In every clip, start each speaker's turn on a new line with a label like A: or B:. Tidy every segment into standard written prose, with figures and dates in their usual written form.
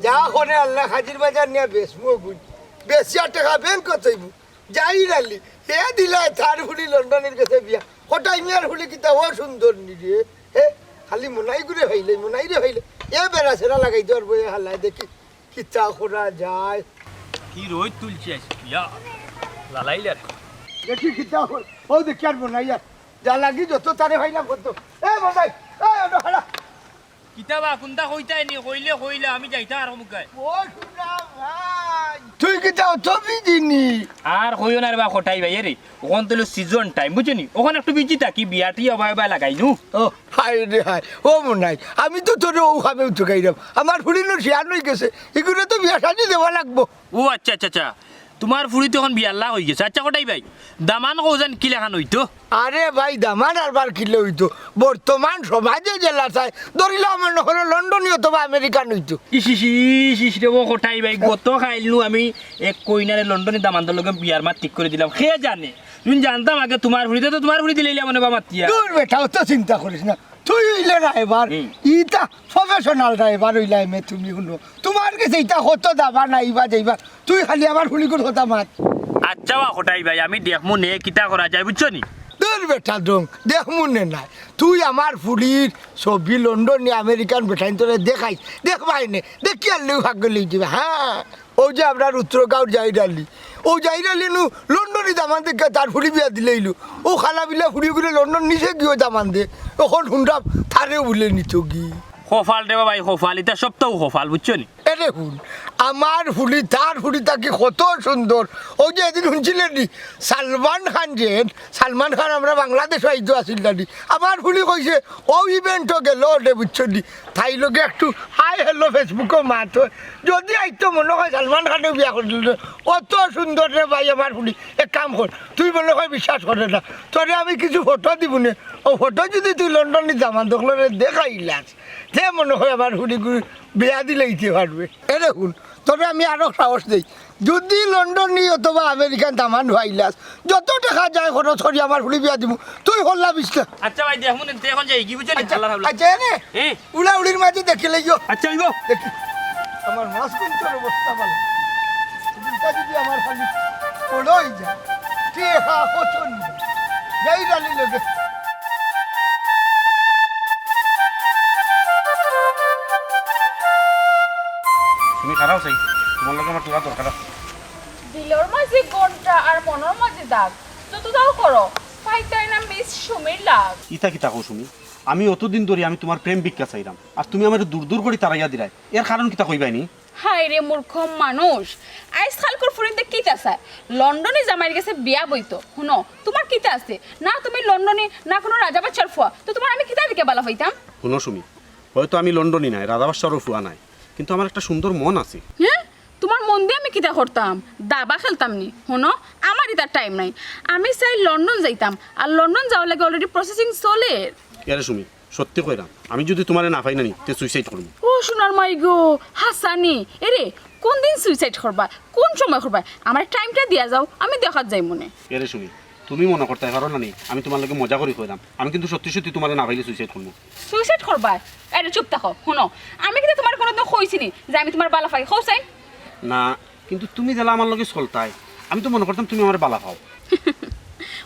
A: যা করে আল্লাহ হাজির বাজার নিয়ে বেসমো বুঝ বেশি আর টাকা ব্যাংক কতইব যাই রালি হে দিলাই তার হুলি লন্ডনের কাছে বিয়া হঠাই মিয়ার হুলি কিতা ও সুন্দর নিরে হে খালি মনাই করে হইলে মনাই রে হইলে এ বেড়া সেরা লাগাই দেওয়ার বইয়ে হাল্লায় দেখি কিতা করা যায়
B: কি রোদ তুলছিস ইয়া লালাইলে
A: দেখি কিতা হল ও দেখি আর মনাই আর যা লাগি যত তারে ভাইলাম কত এ মনাই এ ওটা হালা
B: কিতাবা কোনটা কইতাই নি কইলে আমি যাইতা আর মুকায়
A: ও শুনা ভাই তুই কিতা অত বিজিনি
B: আর কইও না রে বা খটাই ভাই রে ওখান তো সিজন টাইম বুঝনি ওখানে একটু বিজি থাকি বিয়াটি অবাই লাগাই নু
A: ও হাই রে হাই ও মনাই আমি তো তোর ও খাবে উঠকাইরাম আমার ফুড়িনো শিয়ার হয়ে গেছে এগুলো তো বিয়া সাজি দেওয়া লাগবো
B: ও আচ্ছা আচ্ছা আচ্ছা তোমার ফুড়ি তখন বিয়াল্লা হয়ে গেছে আচ্ছা কটাই ভাই দামান কৌজান কি লেখান হইতো
A: আরে ভাই দামান আর বার কিলে হইতো বর্তমান সমাজে জেলা চাই ধরিলে আমার নহলে লন্ডনই অথবা আমেরিকান হইতো
B: ইস রে ও খটাই ভাই গত খাইলু আমি এক কইনারে লন্ডনে দামানদের লগে বিয়ার মাত ঠিক করে দিলাম খেয়ে জানে তুমি জানতাম আগে তোমার ফুড়িতে তো তোমার ফুড়ি দিলে মনে বা মাতিয়া
A: তোর বেটাও তো চিন্তা করিস না তুই হইলে না এবার ইটা প্রফেশনাল ড্রাইভার হইলা মে তুমি শুনো তোমার কাছে ইটা কত দাবা নাই বা যাইবা তুই খালি আমার ফুলি করে কথা মাত
B: আচ্ছা বা খটাই ভাই আমি দেখমু নে কিতা করা যায় বুঝছো নি
A: তোর বেটা ডং দেখ মনে নাই তুই আমার ফুলির ছবি লন্ডন আমেরিকান বেটাইন তোরে দেখাই দেখবাই নে দেখি আর লিউ ভাগ্য লিখ দিবে হ্যাঁ ও যে আপনার উত্তরগাঁও যাই ডালি ও যাই ডালি নু লন্ডনই দামান দেখে তার ফুলি বিয়া দিলেইলু ও খালা বিলা ফুড়ি ঘুরে লন্ডন নিচে গিয়েও দামান দে তখন শুনলাম থারেও বলে নিত গি
B: খোফাল দেবা ভাই খোফাল এটা সপ্তাহ খোফাল বুঝছো নি
A: এরে শুন আমার ফুলি তার ফুলি তাকে কত সুন্দর ও যে এদিন শুনছিলেন নি সালমান খান আমরা বাংলাদেশ আইতো আসিল নানি আমার ফুলি কইছে ও ইভেন্টও গেল ওটা বুঝছো নি তাই লোকে একটু হাই হ্যালো ফেসবুকে মাত হয় যদি আইতো মনে হয় সালমান খানেও বিয়া করছিল অত সুন্দর রে ভাই আমার ফুলি এক কাম কর তুই মনে হয় বিশ্বাস করে না তোরে আমি কিছু ফটো দিব নে ও ফটো যদি তুই লন্ডনে জামান দেখলো দেখাইলাস সে মনে হয় আমার ফুলি বিয়া দিলে ইতে পারবে এ দেখুন তবে আমি আরো সাহস দিই যদি লন্ডন অথবা আমেরিকান দামান ভাইলাস যত টাকা যায় খরচ করি আমার ফুলি বিয়া দিব তুই হল্লা বিশ্বাস
B: আচ্ছা ভাই দেখমু নে এখন যাই কি বুঝছো নি আল্লাহ হাওলা
A: আচ্ছা রে উড়া উড়ির মাঝে দেখে লইও
B: আচ্ছা আইবো
A: দেখি আমার মাছ কিন্তু অবস্থা ভালো চিন্তা যদি আমার খালি পড়ই যায় কে হা পছন্দ যাই ডালি লোকে
B: তুমি খারাপ চাই তোমার লগে আমার তোলা দরকার
C: দিলর মাঝে ঘন্টা আর মনের মাঝে দাগ যত দাও করো পাইতাই না মিস সুমির লাগ
D: ইতা কিতা কও তুমি আমি অতদিন ধরে আমি তোমার প্রেম ভিক্ষা চাইলাম আর তুমি আমার দূর দূর করে তারাইয়া দিলাই এর কারণ কিতা কইবাইনি
C: হাই রে মূর্খ মানুষ আজকাল কর ফুরিতে কিতা চায় লন্ডনে জামাইয়ের কাছে বিয়া বইতো শুনো তোমার কিতা আছে না তুমি লন্ডনে না কোনো রাজা বাচ্চার ফুয়া তো তোমার আমি কিতা দিকে বালা হইতাম
D: শুনো সুমি হয়তো আমি লন্ডনই নাই রাধাবাসারও ফুয়া নাই কিন্তু আমার একটা সুন্দর মন আছে
C: হ্যাঁ তোমার মন দিয়ে আমি কিতা করতাম দাবা খেলতাম নি শুনো আমার ইতার টাইম নাই আমি চাই লন্ডন যাইতাম আর লন্ডন যাওয়ার লাগে অলরেডি প্রসেসিং চলে
D: এরে সুমি সত্যি কইরাম আমি যদি তোমারে না পাই না নি তে সুইসাইড করব
C: ও সোনার মাই গো হাসানি এরে কোন দিন সুইসাইড করবা কোন সময় করবা আমার টাইমটা দিয়া যাও আমি দেখাত যাই মনে
D: এরে সুমি তুমি মনে করতে পারো না নি আমি তোমার লগে মজা করে কইরাম আমি কিন্তু সত্যি সত্যি তোমারে না পাইলে সুইসাইড করব
C: সুইসাইড করবা আরে চুপ থাকো শুনো আমি কিন্তু তোমার কোনো দিন কইছিনি যে আমি তোমার বালা পাই কইছাই
D: না কিন্তু তুমি জেলা আমার লগে চলতাই আমি তো মনে করতাম তুমি আমার বালা পাও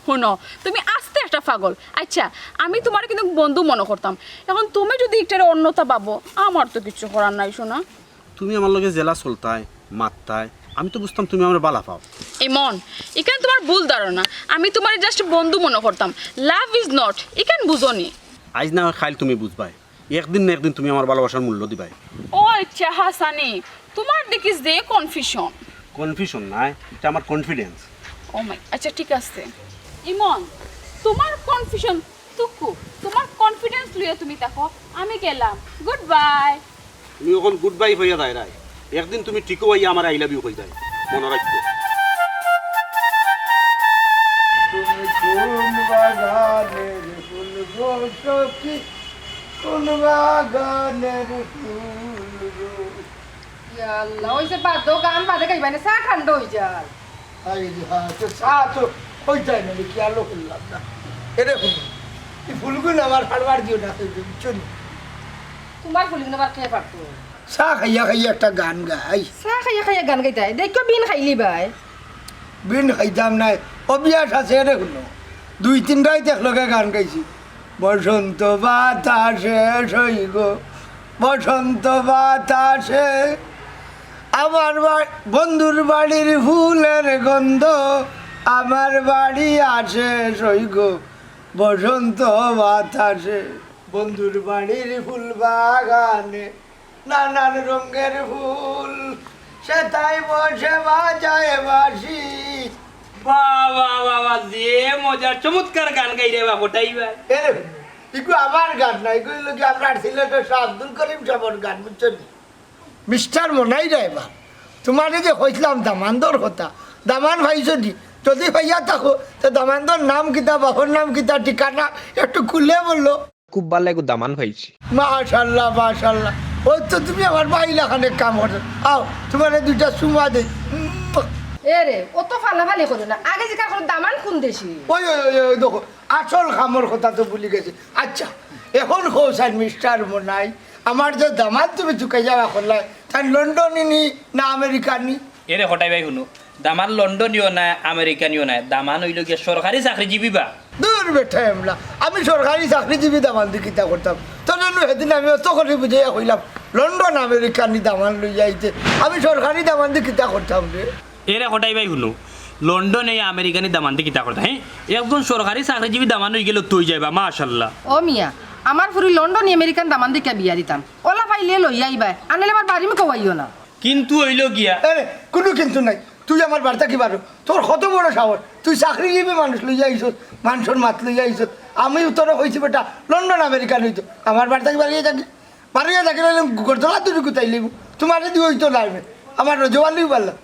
C: শুনো তুমি আস্তে একটা পাগল আচ্ছা আমি তোমার কিন্তু বন্ধু মনে করতাম এখন তুমি যদি একটারে অন্যতা পাবো আমার তো কিছু করার নাই শোনা
D: তুমি আমার লগে জেলা চলতাই মাত্তাই আমি তো বুঝতাম তুমি আমার বালা পাও
C: এমন এখানে তোমার ভুল ধারণা আমি তোমার জাস্ট বন্ধু মনে করতাম লাভ ইজ নট এখানে বুঝোনি
D: আজ না হয় খাইল তুমি বুঝবাই একদিন না একদিন তুমি আমার ভালোবাসার মূল্য দিবাই
C: ও আচ্ছা হাসানি তোমার দেখিস যে কনফিউশন
D: কনফিউশন নাই এটা আমার কনফিডেন্স
C: ও মাই আচ্ছা ঠিক আছে ইমন তোমার কনফিউশন তুকু তোমার কনফিডেন্স লইয়া তুমি দেখো আমি গেলাম গুড বাই
D: তুমি এখন গুড বাই হইয়া যায় রাই একদিন তুমি ঠিকও হইয়া আমার আই লাভ ইউ কই যায় মনে রাখতো
A: তুমি কোন বাগানের ফুল গো সখী কোন বাগানের ফুল গো
E: আল্লাহ ওই যে বাদ্য গান বাদে গাইবানে চা ঠান্ডা হয়ে যায়
A: আই হ্যাঁ তো চা তো হইতাই না কি আলো করলাম না এরে এই ফুলগুলো আমার ফাড়বার দিও না চলি
E: তোমার ফুলিং দেবার খেয়ে পারতো
A: চাহ খাইয়া খাইয়া একটা গান গাই
E: চাহ খাইয়া খাইয়া গান গাইতাই দেখো বিন খাইলি ভাই
A: বিন খাইতাম নাই অবিয়াস আছে রে শুনো 2-3 রাত একলগে গান গাইছি বসন্ত বাতাসে সইগ বসন্ত বাতাসে আমার বন্ধুর বাড়ির ফুলের গন্ধ আমার বাড়ি আসে সইগ বসন্ত বাতাসে বন্ধুর বাড়ির ফুল বাগানে নানান রঙের ফুল সে তাই বসে বাজায় বাসি
B: বাবা যে মজার চমৎকার গান গাই রে বাবুটাই ভাই
A: এগুলো আমার গান না এগুলো কি আপনার সিলেটের শাহ আব্দুল করিম সাহেবের গান বুঝছেন মিস্টার মনাই রে এবার তোমার যে কইছিলাম দামান্দর কথা দামান ভাই যদি ভাইয়া থাকো তো দামান্দর নাম কিতা বাপর নাম কিতা ঠিকানা একটু খুলে বললো
F: খুব ভালো লাগে দামান পাইছি
A: মাশাল্লাহ মাশাল্লাহ ওই তো তুমি আমার বাইলা খানে কাম করো আও তোমার 2টা সুমা দে
E: এ রে অত ফালাফালি করো না আগে যে কার দামান কোন দেশি
A: ওই ওই ওই ওই দেখো আসল খামর কথা তো ভুলে গেছি আচ্ছা এখন কৌশল মিস্টার মনাই আমার যে দামাত তুমি চুকাই যাওয়া করলাই তাই লন্ডনই নি না আমেরিকা নি
B: এরে হটাই ভাই শুনো দামান লন্ডনীয় না আমেরিকানীয় না দামান হইল গিয়ে সরকারি চাকরিজীবী বা
A: দূর বেঠা এমলা আমি সরকারি চাকরিজীবী দামান দিয়ে কিতা করতাম তোর সেদিন আমি অত করে বুঝাইয়া কইলাম লন্ডন আমেরিকানি দামান লই যাইতে আমি সরকারি দামান দিয়ে কিতা করতাম রে
B: এরে হটাই ভাই শুনো লন্ডনে আমেরিকানি দামানটি কিতা করতে হ্যাঁ একজন সরকারি চাকরিজীবী দামান হয়ে গেলে তুই যাইবা মাশাল্লাহ
E: ও মিয়া আমার ফুরি লন্ডন আমেরিকান দামান দিকে বিয়া দিতাম ওলা পাইলে লই আইবা আনলে আমার বাড়ি মুখে আইও না
B: কিন্তু হইল গিয়া
A: এরে কোনো কিন্তু নাই তুই আমার বার্তা কি পারো তোর কত বড় সাহস তুই চাকরিজীবী মানুষ লই যাইছ মানুষের মাত লই যাইছ আমি উত্তরে হয়েছি বেটা লন্ডন আমেরিকান হইতো আমার বার্তা কি বাড়িয়ে থাকি গরদলা তুই কোথায় লিব তোমার দিয়ে হইতো লাগবে আমার রোজওয়ালিও পারলাম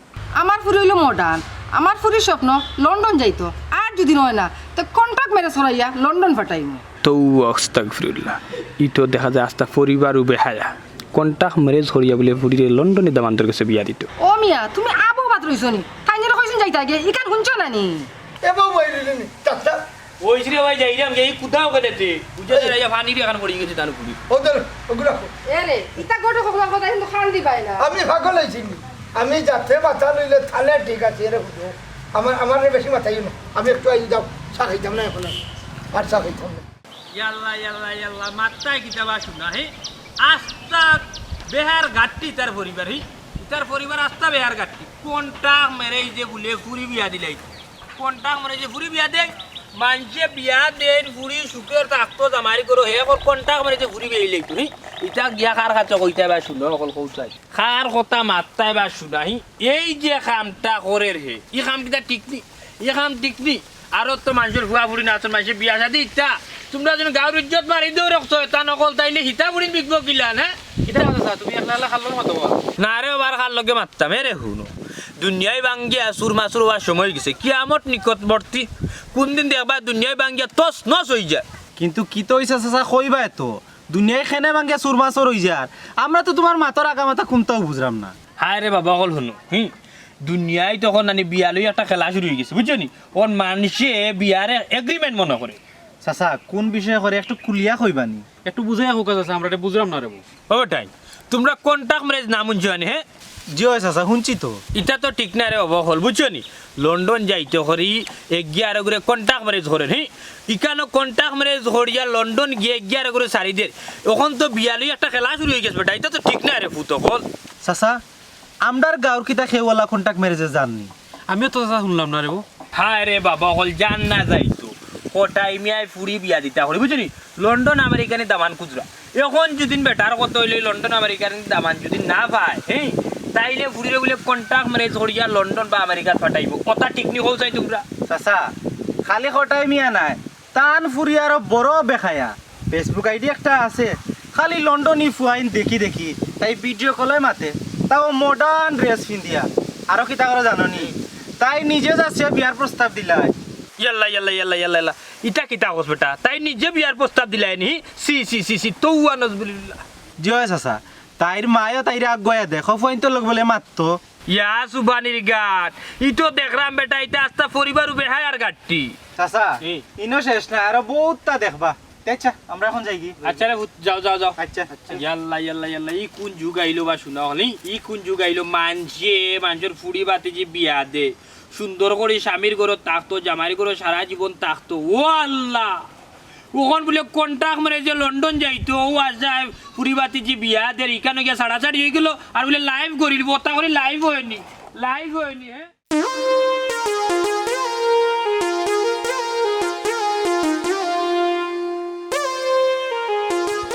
E: আমার ফুরি হইলো মডার্ন আমার ফুরির স্বপ্ন লন্ডন যাইতো আর যদি নয় না তো কন্ট্রাক্ট মেরে সরাইয়া লন্ডন পাঠাইমু
F: তো আস্তাগফিরুল্লাহ ইটো দেখা যায় আস্তা পরিবার বেহায়া কন্টাক্ট ম্যারেজ হরিয়া বলে ফুরিরে লন্ডনে দামান্তর কাছে বিয়া দিত
E: ও মিয়া তুমি আবু বাত রইছো নি তাই যেন কইছেন যাইতা আগে ইকান শুনছো না নি
A: এবার বইলি নি চাচা
B: ওই শ্রী ভাই যাইলাম এই কোথাও গেলেতে বুঝে যাই পানি দিয়ে এখন পড়ে গেছে তার পুরি
A: ওদের ওগুলো
E: এ রে ইতা গোটো কথা কথা কিন্তু খান দি পাই না
A: আমি পাগল হয়েছি আমি যাতে মাথা লইলে তাহলে ঠিক আছে এরে বুঝো আমার বেশি মাথাই না আমি একটু আই যাও চা খাইতাম না এখন আর চা খাইতাম না
B: ইয়াল্লা মাত্রায় কিতাবা শুনা হে আস্তা বেহার গাট্টি তার পরিবার হি তার পরিবার আস্তা বেহার গাট্টি কোনটা মেরে যে বলে ফুরি বিয়া দিলাই কোনটা মেরে যে ফুরি বিয়া দেয় মানুষে বিয়া দেন ফুরি সুখের থাকতো জামারি করো হে কোনটা মেরে যে ফুরি বিয়া লাইতো হি ইটা গিয়া খার খাচ্ছ কইতে বা শুনো অকল কৌচাই খার কথা মাত্রায় বা শুনা হি এই যে খামটা করে হে ই খাম কিটা টিকনি ই খাম টিকনি আর তো মানুষের ভুয়া ফুরি নাচন মানুষের বিয়া শাদি ইচ্ছা তোমরা যেন গাঁর ইজ্জত মারি দেও রাখছো তা নকল তাইলে হিতা বুড়ি বিকব কিলান হ্যাঁ এটা কথা তুমি একলা খাল্লো মতো না রে বার খাল লগে মারতাম রে হুনো দুনিয়ায় বাঙ্গিয়া সুর মাসুর হওয়ার সময় গেছে কিয়ামত নিকটবর্তী কোন দিন দেখবা দুনিয়ায় বাঙ্গিয়া তস নস হয়ে যায়
D: কিন্তু কি তো হইছে চাচা কইবা এত দুনিয়ায় খেনে ভাঙ্গিয়া সুরমাসর হই যার আমরা তো তোমার মাথার আগা মাথা কোনটাও বুঝলাম না
B: হায় রে বাবা অকল শুনো দুনিয়ায় তখন নানি বিয়ালই একটা খেলা শুরু হয়ে গেছে বুঝছো নি ওর মানুষে বিয়ারে এগ্রিমেন্ট মনে করে
D: চাচা কোন বিষয়ে করে একটু কুলিয়া কইবানি একটু বুঝাইয়া হোক চাচা আমরা এটা বুঝলাম না রে
B: ওটাই তোমরা কন্টাক্ট ম্যারেজ নাম শুনছো হ্যাঁ
D: জি হয় চাচা শুনছি তো
B: এটা তো ঠিক না রে বাবা হল বুঝছো নি লন্ডন যাইতে করি এগিয়ার করে কন্টাক্ট ম্যারেজ করেন হ্যাঁ ইকানো কন্টাক্ট ম্যারেজ হরিয়া লন্ডন গিয়ে এগিয়ার করে সারিদের এখন তো বিয়ালই একটা খেলা শুরু হয়ে গেছে বেটা এটা তো ঠিক না রে ফুত হল
D: চাচা আমদার গাঁর কিতা খেওয়ালা কন্টাক্ট ম্যারেজে জাননি
G: আমিও তো চাচা শুনলাম না রে
B: হায় রে বাবা হল জান না যাইতো কোটাই মিয়ায় ফুরি বিয়া দিতা হল বুঝছো নি লন্ডন আমেরিকানি দামান খুচরা এখন যদি বেটার কত হইলে লন্ডন আমেরিকানি দামান যদি না পায় হ্যাঁ তাইলে ফুরিলে বলে কন্টাক্ট ম্যারেজ হরিয়া লন্ডন বা আমেরিকাত পাঠাইব কথা ঠিক নি হল চাই তোমরা
D: চাচা খালি কটাই মিয়া নাই টান ফুরি আরো বড় বেখায়া ফেসবুক আইডি একটা আছে খালি লন্ডনই ফুয়াইন দেখি দেখি তাই ভিডিও কলে মাতে তাও মডার্ন ড্রেস পিন্ধিয়া আরো কিতা করে জাননি তাই নিজে যাচ্ছে বিয়ার প্রস্তাব দিলাই
B: ইয়াল্লা ইটা কিতা হস বেটা তাই নিজে বিয়ার প্রস্তাব দিলাই নি সি তৌয়া নজবুলিল্লাহ
D: জি হয় চাচা তাইর মায়ও তাইরে আগুয়া দেখো ফুয়াইন তো লোক বলে মারতো
B: ইয়া সুবানির গাট ইটো দেখলাম বেটা ইটা আস্তা পরিবার বেহায়ার গাটটি
D: চাচা ইনো শেষ না আরো বহুতটা দেখবা আচ্ছা আমরা এখন যাই কি
B: আচ্ছা রে যাও যাও যাও
D: আচ্ছা আচ্ছা
B: ইয়াল্লা ইয়াল্লা ইয়াল্লা ই কোন যুগ আইলো বা শুনা হলি ই কোন যুগ আইলো মানুষের ফুড়ি বাতি যে বিয়া দে সুন্দর করে স্বামীর ঘরত থাকতো জামাইর ঘর সারা জীবন থাকতো ও আল্লাহ ওখন বলে কন্ট্রাক্ট মানে যে লন্ডন যাইতো ও আজ যায় ফুড়ি বাতি যে বিয়া দে এখানে গিয়ে ছাড়াছাড়ি হয়ে গেল আর বলে লাইভ করিল বতা করে লাইভ হয়নি হ্যাঁ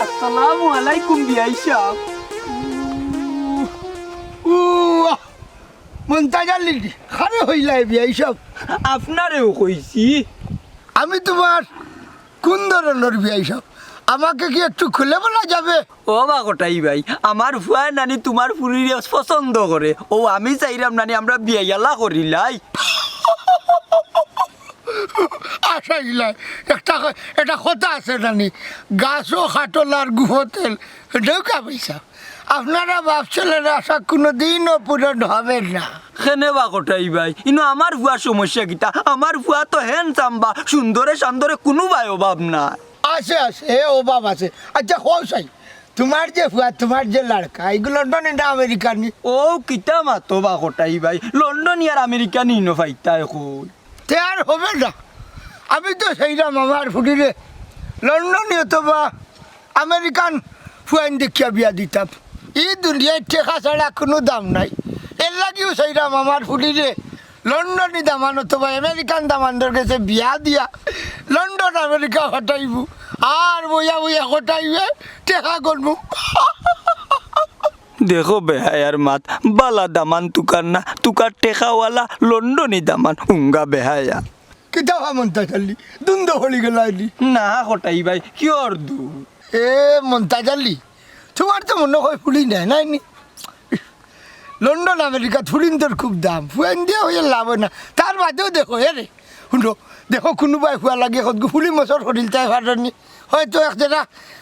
G: আসসালামু আলাইকুম বিআই সাহেব।
A: মন্তাজার লিডি খারে হইলাই বিয়াই সব
G: আপনারেও কইছি।
A: আমি তোমার কোন ধরনের বিয়াই সব আমাকে কি একটু খুলে বলা যাবে?
G: ও বা কটাই ভাই, আমার ফুয়া নানি তোমার ফুরিরে পছন্দ করে, ও আমি চাইলাম নানি আমরা বিয়াইয়ালা করিলাই।
A: আশা ইলাই একটা কথা আছে নানি, গাছও খাটল আর গুহতেল এটাও কামাইছা। আপনারা বাপ ছেলের আশা কোনোদিনও পূরণ হবে না।
G: কেনে বা কটাই ভাই, ইনো আমার ফুয়ার সমস্যা কিটা? আমার ফুয়া তো হ্যান্ডসাম বা সুন্দরে সান্দরে কোনো ভাই অভাব না।
A: আছে আছে এ অভাব আছে। আচ্ছা হও সাই, তোমার যে ফুয়া তোমার যে লড়কা এগুলো লন্ডন এটা আমেরিকানি।
G: ও কিতা মাতো বা কটাই ভাই, লন্ডন আর আমেরিকা নিনো ফাইতা এখন।
A: তে আর হবে না। আমি তো সেইরাম আমার ফুটিরে লন্ডনে অথবা আমেরিকান ফুয়াইন দেখিয়া বিয়া দিতাম। এই দুনিয়ায় টেকা ছাড়া কোনো দাম নাই। এর লাগিও সেইরাম আমার ফুটিরে লন্ডনি দামান অথবা আমেরিকান দামানদের কাছে বিয়া দিয়া লন্ডন আমেরিকা হটাইব আর বইয়া বইয়া হটাইবে টেকা করবো।
G: দেখো বেহায়ার মাত, বালা দামান তুকার না, তুকার টেকাওয়ালা লন্ডনী দামান হুঙ্গা বেহায়া।
A: কিতাব মনতা চাল্লি দুন্দ হলি গেল আইলি
G: না কটাই ভাই কিয়র দু
A: এ মনতা চাল্লি তোমার তো মনে হয় ফুলি নেয় নাইনি। লন্ডন আমেরিকা ফুলিনদের খুব দাম, ফুয়েন দিয়ে হয়ে লাভ হয় না। তার বাদেও দেখো রে শুনো, দেখো কোনোবাই ফুয়া লাগে সদগু ফুলি মছর সরিল তাই পারনি, হয়তো একজনা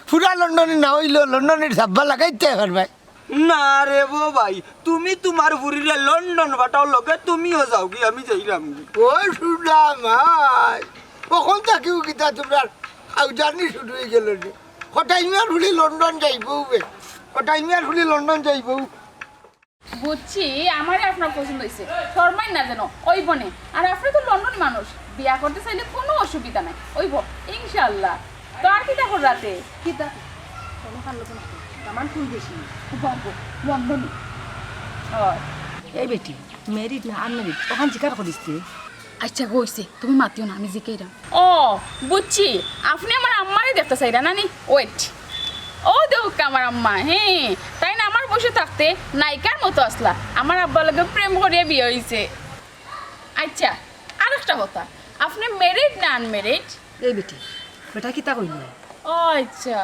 A: ফুরা লন্ডনে না হইলেও লন্ডনের সাব্বা লাগাইতে পারবাই।
G: না রে বো ভাই, তুমি তোমার ফুরিরে লন্ডন বাটাও লগে তুমিও যাও কি আমি যাইলাম কি।
A: ওই শুনা মাই কখন থাকিও কিতা তোমরা আউজানি শুরু হয়ে গেল রে। হঠাইমিয়ার ফুলি লন্ডন যাইব বে, হঠাইমিয়ার ফুলি লন্ডন যাইব।
C: বুঝছি আমারই আপনার পছন্দ হয়েছে, শর্মাই না যেন ওই বনে। আর আপনি তো লন্ডন মানুষ, বিয়া করতে চাইলে কোনো অসুবিধা নাই, ওইব ইনশাল্লাহ। তো আর কি দেখো রাতে কিতা
E: আমার ফুল বেশি।
C: লন্ডনই
E: এই বেটি মেরিট না আনমেরিট ওখান জিকার করিস তুই?
C: আচ্ছা গইছে, তুমি মাতিও না, আমি জিকেইরাম। ও বুঝছি, আপনি আমার আম্মারই দেখতে চাইরা নানি। ওয়েট, ও দেখ আমার আম্মা, হ্যাঁ তাই না? আমার বসে থাকতে নায়িকার মতো আসলা, আমার আব্বার লগে প্রেম করিয়া বিয়ে হয়েছে। আচ্ছা আর একটা কথা, আপনি মেরিড না আনমেরিড?
E: এই বেটি বেটা কিতা কইলি?
C: ও আচ্ছা,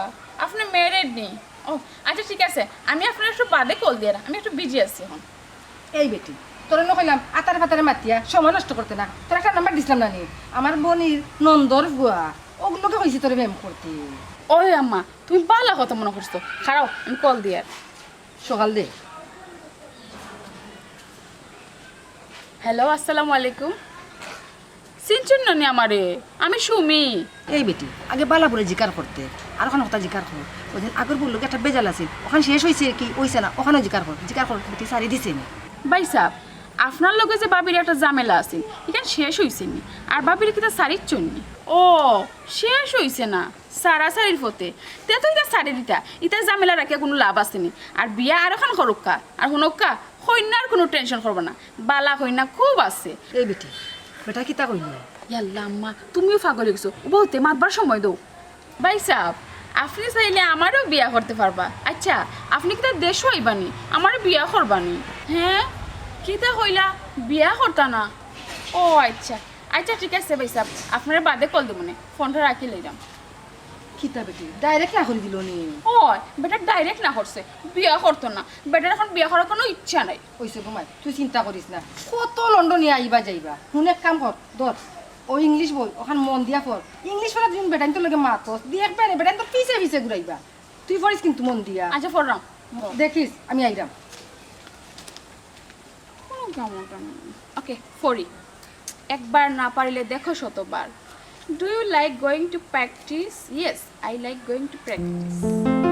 C: আপনি মেরিড নেই। ও আচ্ছা ঠিক আছে, আমি আপনার একটু বাদে কল দিয়ে, আমি একটু বিজি আছি এখন।
E: এই বেটি তোর নকইলাম আতারে ফাতারে মাতিয়া সময় নষ্ট করতে না, তোর একটা নাম্বার দিছিলাম না নি, আমার বোনির নন্দর বুয়া ওগুলোকে কইছি তোর ব্যায়াম করতে।
C: ওই আম্মা তুমি বালা কথা মনে করছো, খারাপ আমি কল দিয়ে।
E: সকাল দে।
C: হ্যালো আসসালামু আলাইকুম, চিনছেন না নি আমারে? আমি সুমি।
E: এই বেটি আগে বালা বলে জিকার করতে, আর ওখানে কথা জিকার কর। ওই দিন আগের বললো একটা বেজাল আছে, ওখানে শেষ হয়েছে কি হয়েছে না, ওখানে জিকার কর। জিকার কর বেটি সারি দিছে নি।
C: ভাই সাহেব, আপনার লগে যে বাবির একটা ঝামেলা আছে এখানে শেষ হয়েছে নি, আর বাবির কিতা সারির চন্নি। ও শেষ হয়েছে না, সারা সারির ফতে তে তো এটা সারি দিতা, এটা ঝামেলা রাখে কোনো লাভ আসেনি। আর বিয়া আর এখন করুকা, আর শুনকা কন্যার কোনো টেনশন করবো না, বালা কন্যা খুব আছে।
E: এই বেটি বেটা কিতা কইলি?
C: ইয়াল্লা আম্মা তুমিও পাগল গেছো, বহুতে মাতবার সময় দাও। ভাই সাহেব আপনি চাইলে আমারও বিয়া করতে পারবা। আচ্ছা আপনি কিতা দেশ হইবানি আমারও বিয়া করবানি? হ্যাঁ কিতা হইলা বিয়া করতা না? ও আচ্ছা আচ্ছা ঠিক আছে ভাই সাহেব, আপনারা বাদে কল দেবো না, ফোনটা রাখি লইলাম।
E: কিতা বেটি ডাইরেক্ট না করে দিল নি?
C: ও বেটা ডাইরেক্ট না করছে, বিয়া করতো না। বেটার এখন বিয়া করার কোনো ইচ্ছা নাই।
E: ওইসে ঘুমাই, তুই চিন্তা করিস না, কত লন্ডনে আইবা যাইবা। শুনে এক কাম কর, ধর ও ইংলিশ বই ওখান মন দিয়া পড়। ইংলিশ পড়া দিন বেটাইন তোর লগে মাতস দেখবে না, বেটাইন তো পিছে পিছে ঘুরাইবা। তুই পড়িস কিন্তু মন দিয়া।
C: আচ্ছা ফররাম
E: দেখিস আমি আইরাম।
C: ওকে ফরি, একবার না পারিলে দেখো শতবার। Do you like going to practice? Yes, I like going to practice.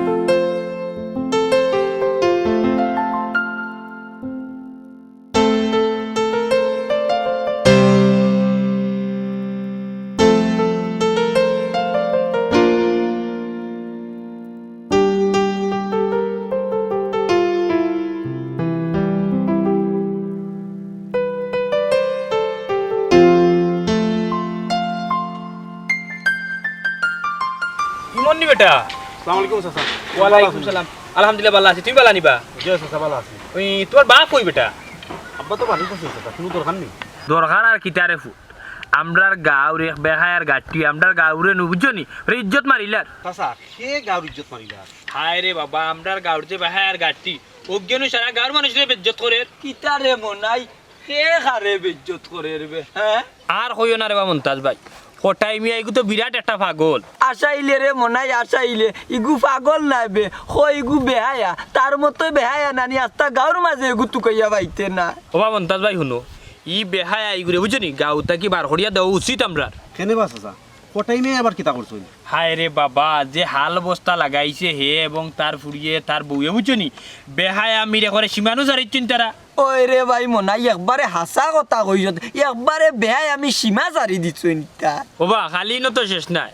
B: ইমন নি বেটা
H: সালামালাইকুম চাচা
B: ওয়ালাইকুম সালাম আলহামদুলিল্লাহ ভালো আছি তুমি ভালো নিবা
H: জি চাচা ভালো আছি
B: ওই তোমার বাপ কই বেটা
H: আব্বা তো ভালোই করছে চাচা কোনো দরকার নেই
B: দরকার আর কিতারে ফুট আমরার গাঁওরে বেহায়ার গাটি আমরার গাঁওরে নু বুঝছো নি ইজ্জত মারিলার
H: চাচা সে গাঁর ইজ্জত মারিলা
B: হায় রে বাবা আমরার গাঁওর যে বেহায়ার গাটি অজ্ঞানু সারা গাঁওর মানুষের ইজ্জত করে
G: কিতারে মনাই কে হারে বেজ্জত করে রে হ্যাঁ
B: আর হইও না রে বা মন্তাজ ভাই ফটাই মিয়া এগু তো বিরাট একটা পাগল
G: আশাইলে রে মনাই আশাইলে ইগু পাগল নাই বে হয় ইগু বেহায়া তার মতো বেহায়া নানি আস্তা গাঁর মাঝে এগু তুকাইয়া পাইতে না
B: ও বা মন্তাজ ভাই শুনো ই বেহায়া ইগুরে বুঝছো নি গাঁও তাকি বার করিয়া দেওয়া উচিত আমরার
H: কেনে বা চাচা কটাই মেয়ে আবার কিতা করছো
B: হায় রে বাবা যে হাল বস্তা লাগাইছে হে এবং তার ফুড়িয়ে তার বউয়ে বুঝছো নি বেহায়া মিরে করে সীমানু সারিচ্ছেন তারা
G: ওই রে ভাই মনাই একবারে হাসা কথা কইছ একবারে বেহাই আমি সীমা সারি দিচ্ছ ইনটা
B: ও বা খালি ন তো শেষ নাই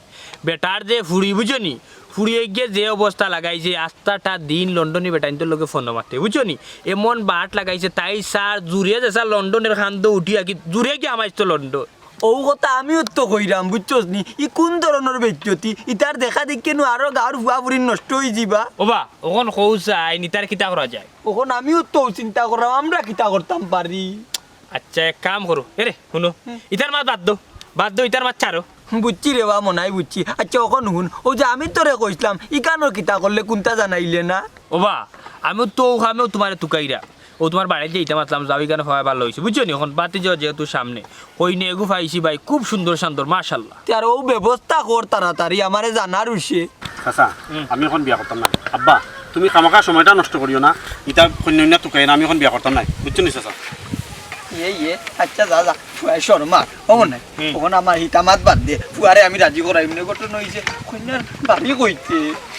B: বেটার যে ফুড়ি বুঝছো নি ফুড়িয়ে গিয়ে যে অবস্থা লাগাইছে আস্তাটা দিন লন্ডনে বেটাইনটোর লোকে ফোন মারতে বুঝছো নি এমন বাট লাগাইছে তাই সার জুড়ে যে স্যার লন্ডনের খান্দ উঠিয়া কি জুড়ে কি আমাইতো লন্ডন
G: ও কথা আমিও তো কইরাম বুঝছস নি ই কোন ধরনের বেজ্জতি ইতার দেখা দেখি নু আরো গাঁর ফুয়া ফুরি নষ্ট হয়ে যাবা
B: ও বা ওখন কৌচাই নিতার কিতা করা যায়
G: ওখন আমিও তো চিন্তা করলাম আমরা কিতা করতাম পারি
B: আচ্ছা এক কাম করো এরে শুনো ইতার মাছ বাদ দো ইতার মাছ ছাড়ো
G: বুঝছি রে বা মনাই বুঝছি আচ্ছা ওখন শুন ও যে আমি তোরে কইছিলাম ইকানোর কিতা করলে কোনটা জানাইলে না
B: ও বা আমিও তোমার তুকাইরা ও তোমার বাড়িতে যে ইটা মাতলাম যাবি কেন হয় ভালো হয়েছে বুঝছো নি এখন বাতি যাওয়া যেহেতু সামনে ওই নিয়ে এগু পাইছি ভাই খুব সুন্দর সুন্দর মাশাল্লাহ
G: আর ও ব্যবস্থা কর তাড়াতাড়ি আমারে জানার উসে
H: চাচা আমি এখন বিয়া করতাম না আব্বা তুমি কামাকা সময়টা নষ্ট করিও না ইটা কন্যা তুকাই না আমি এখন বিয়া করতাম না বুঝছো নি চাচা
G: ইয়ে আচ্ছা যা ফুয়াই শর্মা ও নাই ওখানে আমার হিতামাত বাদ দে ফুয়ারে আমি রাজি করাই মনে ঘটনা হয়েছে কন্যার বাড়ি কইতে